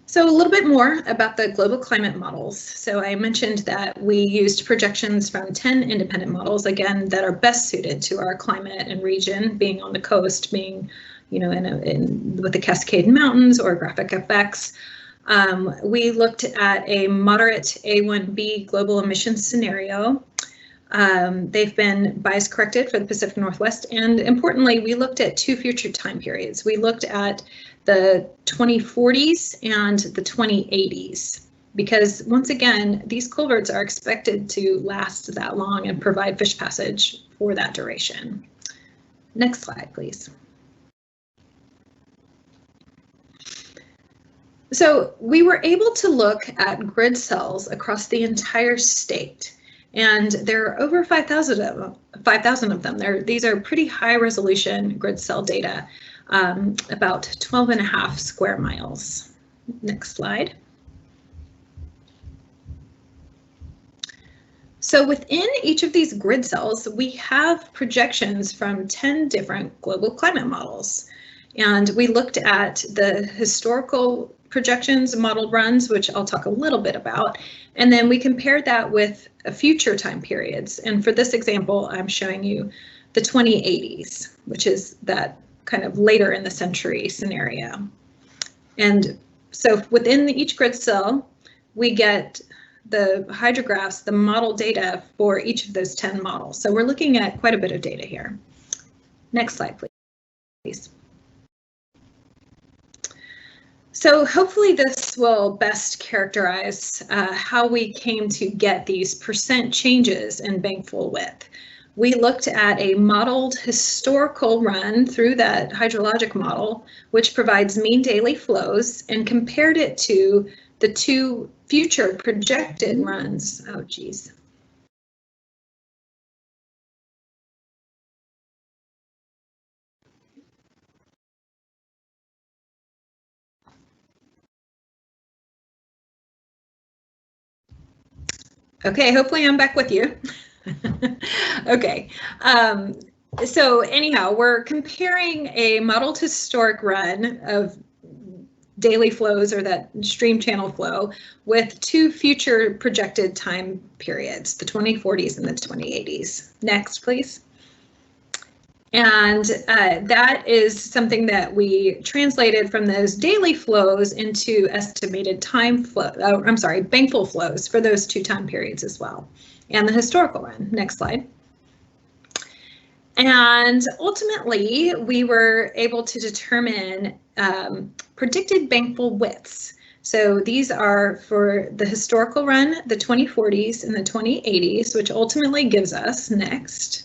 So a little bit more about the global climate models. So I mentioned that we used projections from 10 independent models, again, that are best suited to our climate and region, being on the coast, being, you know, with the Cascade Mountains or graphic effects. We looked at a moderate A1B global emissions scenario. They've been bias corrected for the Pacific Northwest, and importantly, we looked at 2 future time periods. We looked at the 2040s and the 2080s, because once again, these culverts are expected to last that long and provide fish passage for that duration. Next slide, please. So we were able to look at grid cells across the entire state, and there are over 5,000 of them. These are pretty high resolution grid cell data, about 12.5 square miles. Next slide. So within each of these grid cells, we have projections from 10 different global climate models. And we looked at the historical projections, modeled runs, which I'll talk a little bit about, and then we compared that with future time periods. And for this example, I'm showing you the 2080s, which is that kind of later in the century scenario. And so within each grid cell, we get the hydrographs, the model data for each of those 10 models. So we're looking at quite a bit of data here. Next slide, please. So hopefully this will best characterize how we came to get these percent changes in bankful width. We looked at a modeled historical run through that hydrologic model, which provides mean daily flows, and compared it to the 2 future projected runs. Oh, geez. Okay, hopefully I'm back with you. Okay, so anyhow, we're comparing a modeled historic run of daily flows, or that stream channel flow, with 2 future projected time periods, the 2040s and the 2080s. Next, please. And that is something that we translated from those daily flows into estimated time flow, bankful flows for those 2 time periods as well, and the historical run. Next slide. And ultimately, we were able to determine predicted bankful widths. So these are for the historical run, the 2040s and the 2080s, which ultimately gives us, next,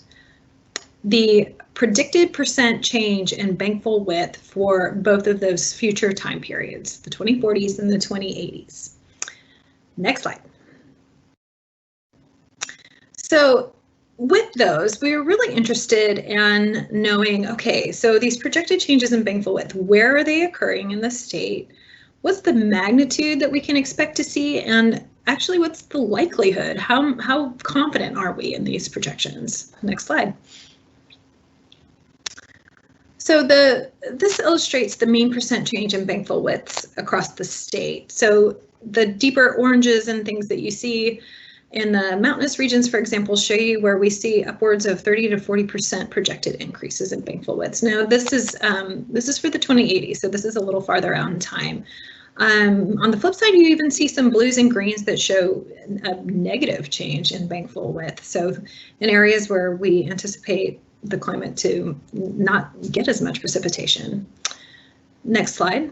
the predicted percent change in bankful width for both of those future time periods, the 2040s and the 2080s. Next slide. So with those, we were really interested in knowing, okay, so these projected changes in bankful width, where are they occurring in the state? What's the magnitude that we can expect to see? And actually, what's the likelihood? How confident are we in these projections? Next slide. So this illustrates the mean percent change in bankful widths across the state. So the deeper oranges and things that you see in the mountainous regions, for example, show you where we see upwards of 30 to 40% projected increases in bankful widths. Now this is for the 2080s, so this is a little farther out in time. On the flip side, you even see some blues and greens that show a negative change in bankful width. So in areas where we anticipate the climate to not get as much precipitation. Next slide.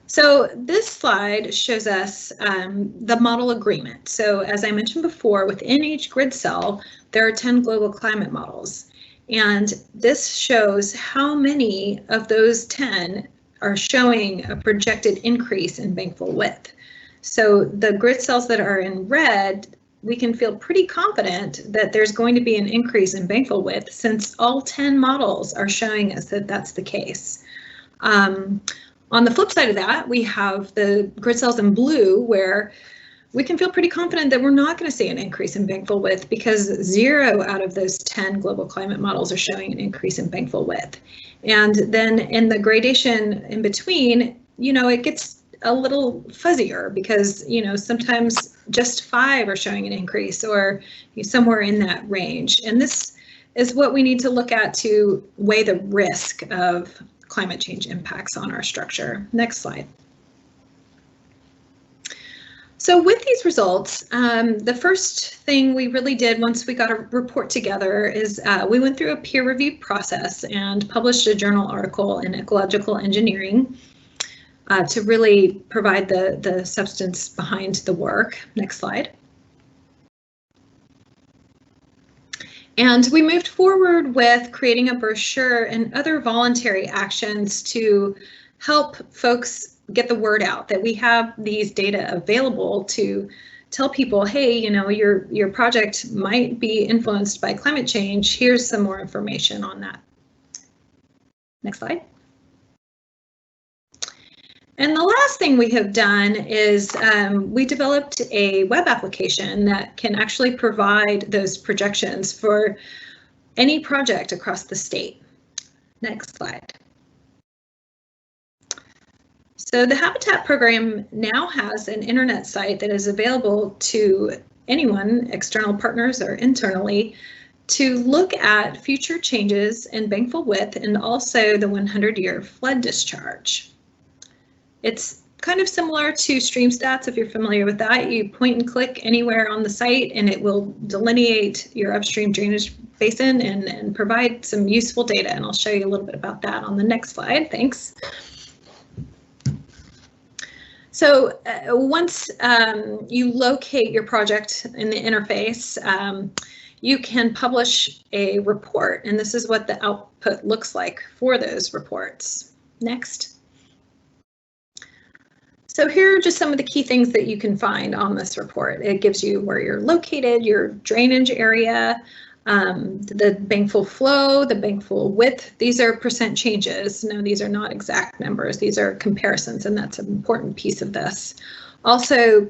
So this slide shows us the model agreement. So as I mentioned before, within each grid cell, there are 10 global climate models. And this shows how many of those 10 are showing a projected increase in bankful width. So the grid cells that are in red we can feel pretty confident that there's going to be an increase in bankful width since all 10 models are showing us that that's the case. On the flip side of that, we have the grid cells in blue, where we can feel pretty confident that we're not going to see an increase in bankful width because 0 out of those 10 global climate models are showing an increase in bankful width. And then in the gradation in between, you know, it gets a little fuzzier because, you know, sometimes just 5 are showing an increase or somewhere in that range. And this is what we need to look at to weigh the risk of climate change impacts on our structure. Next slide. So with these results, the first thing we really did once we got a report together is we went through a peer review process and published a journal article in Ecological Engineering to really provide the substance behind the work. Next slide. And we moved forward with creating a brochure and other voluntary actions to help folks get the word out that we have these data available to tell people, hey, you know, your project might be influenced by climate change. Here's some more information on that. Next slide. And the last thing we have done is we developed a web application that can actually provide those projections for any project across the state. Next slide. So the Habitat program now has an internet site that is available to anyone, external partners or internally, to look at future changes in bankful width and also the 100-year flood discharge. It's kind of similar to Stream Stats if you're familiar with that. You point and click anywhere on the site and it will delineate your upstream drainage basin and provide some useful data. And I'll show you a little bit about that on the next slide. Thanks. So once you locate your project in the interface, you can publish a report, and this is what the output looks like for those reports. Next. So here are just some of the key things that you can find on this report. It gives you where you're located, your drainage area, the bankful flow, the bankful width. These are percent changes. No, these are not exact numbers. These are comparisons, and that's an important piece of this. Also,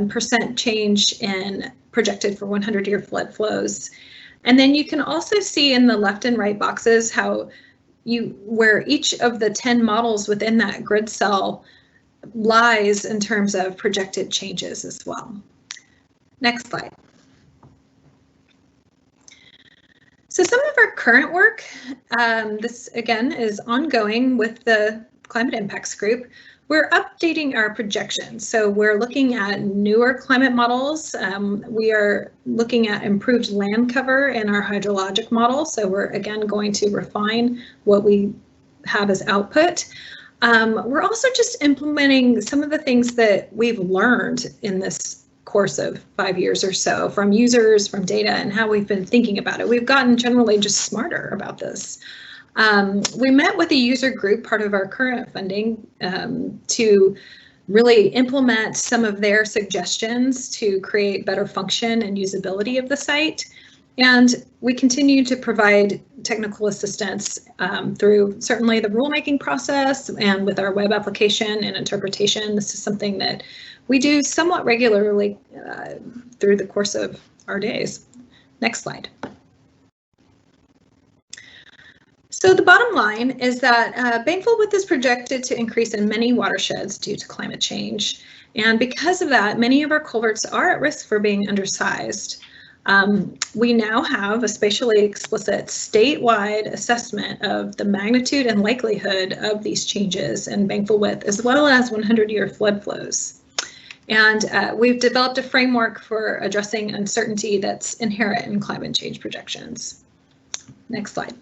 percent change in projected for 100-year flood flows. And then you can also see in the left and right boxes how where each of the 10 models within that grid cell lies in terms of projected changes as well. Next slide. So some of our current work, this again is ongoing with the Climate Impacts Group. We're updating our projections. So we're looking at newer climate models. We are looking at improved land cover in our hydrologic model. So we're again going to refine what we have as output. We're also just implementing some of the things that we've learned in this course of 5 years or so from users, from data, and how we've been thinking about it. We've gotten generally just smarter about this. We met with a user group, part of our current funding, to really implement some of their suggestions to create better function and usability of the site. And we continue to provide technical assistance through certainly the rulemaking process and with our web application and interpretation. This is something that we do somewhat regularly through the course of our days. Next slide. So the bottom line is that bankful width is projected to increase in many watersheds due to climate change. And because of that, many of our culverts are at risk for being undersized. We now have a spatially explicit statewide assessment of the magnitude and likelihood of these changes in bankful width, as well as 100-year flood flows. And we've developed a framework for addressing uncertainty that's inherent in climate change projections. Next slide.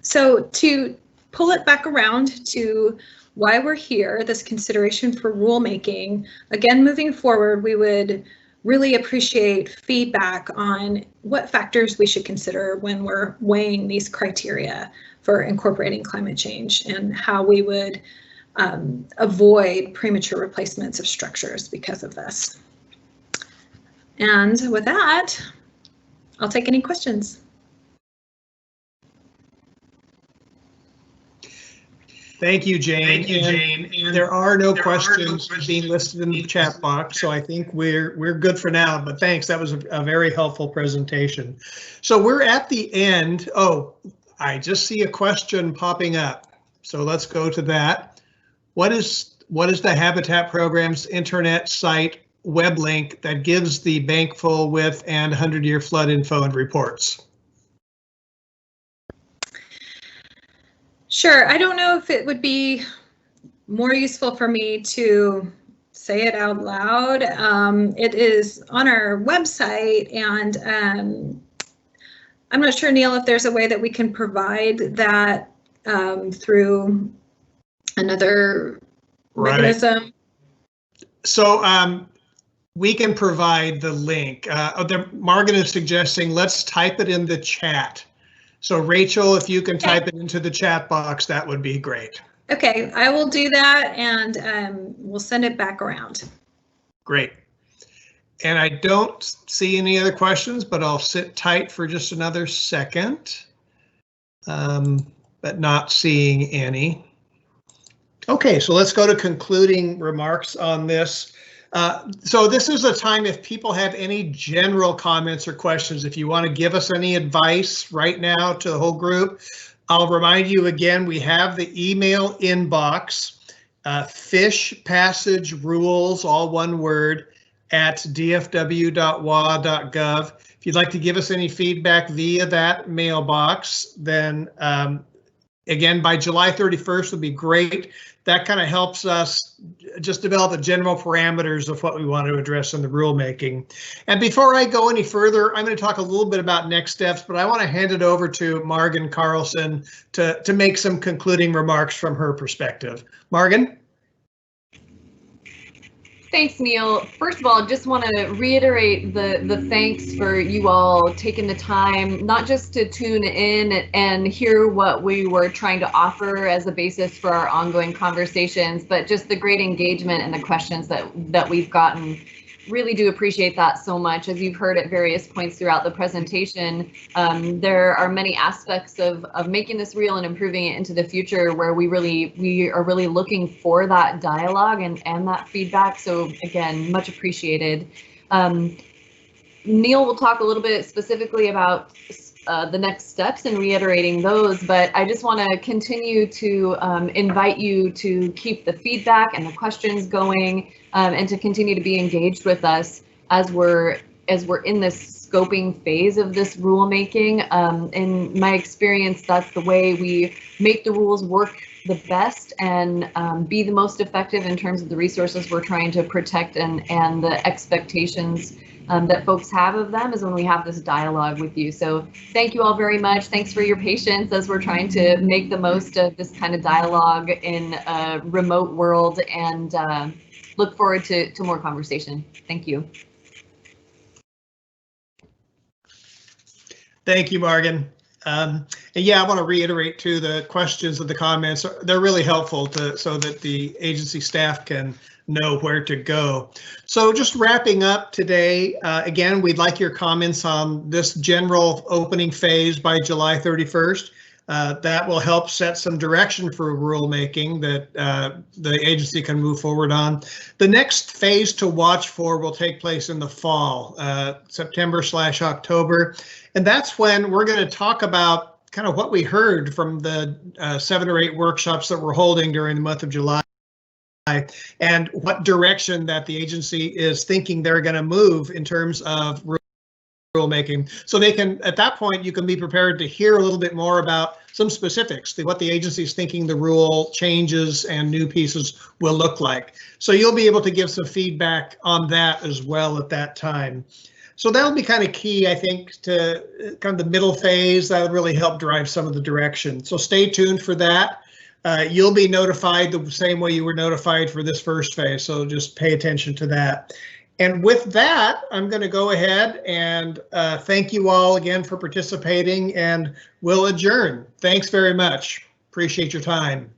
So to pull it back around to why we're here, this consideration for rulemaking, again, moving forward, we would really appreciate feedback on what factors we should consider when we're weighing these criteria for incorporating climate change and how we would avoid premature replacements of structures because of this. And with that, I'll take any questions. Thank you, Jane. And there are no questions being listed in the chat box, so I think we're good for now. But thanks, that was a very helpful presentation. So we're at the end. Oh, I just see a question popping up. So let's go to that. What is the Habitat Program's internet site web link that gives the bank full width and 100-year flood info and reports? Sure. I don't know if it would be more useful for me to say it out loud. It is on our website, and I'm not sure, Neil, if there's a way that we can provide that through another mechanism. So we can provide the link. Margaret is suggesting let's type it in the chat. So Rachel, if you can type it into the chat box, that would be great. Okay, I will do that, and we'll send it back around. Great. And I don't see any other questions, but I'll sit tight for just another second, but not seeing any. Okay, so let's go to concluding remarks on this. So this is a time if people have any general comments or questions, if you want to give us any advice right now to the whole group. I'll remind you again, we have the email inbox, fish passage rules, all one word, at dfw.wa.gov. If you'd like to give us any feedback via that mailbox, then again, by July 31st would be great. That kind of helps us just develop the general parameters of what we want to address in the rulemaking. And before I go any further, I'm going to talk a little bit about next steps, but I want to hand it over to Margin Carlson to make some concluding remarks from her perspective. Margin? Thanks, Neil. First of all, just want to reiterate the thanks for you all taking the time, not just to tune in and hear what we were trying to offer as a basis for our ongoing conversations, but just the great engagement and the questions that we've gotten. Really do appreciate that so much. As you've heard at various points throughout the presentation, there are many aspects of making this real and improving it into the future where we are really looking for that dialogue and that feedback. So again, much appreciated. Neil will talk a little bit specifically about the next steps and reiterating those, but I just want to continue to invite you to keep the feedback and the questions going, and to continue to be engaged with us as we're in this scoping phase of this rulemaking. In my experience, that's the way we make the rules work the best and be the most effective in terms of the resources we're trying to protect and the expectations that folks have of them, is when we have this dialogue with you. So thank you all very much. Thanks for your patience as we're trying to make the most of this kind of dialogue in a remote world, and look forward to more conversation. Thank you. Thank you, Margin. And yeah, I want to reiterate too, the questions and the comments, they're really helpful so that the agency staff can know where to go. So just wrapping up today, again, we'd like your comments on this general opening phase by July 31st. That will help set some direction for rulemaking that the agency can move forward on. The next phase to watch for will take place in the fall, September/October. And that's when we're going to talk about kind of what we heard from the 7 or 8 workshops that we're holding during the month of July, and what direction that the agency is thinking they're going to move in terms of rulemaking. So they can, at that point, you can be prepared to hear a little bit more about some specifics, what the agency is thinking the rule changes and new pieces will look like. So you'll be able to give some feedback on that as well at that time. So that'll be kind of key, I think, to kind of the middle phase. That would really help drive some of the direction. So stay tuned for that. You'll be notified the same way you were notified for this first phase. So just pay attention to that. And with that, I'm going to go ahead and thank you all again for participating, and we'll adjourn. Thanks very much. Appreciate your time.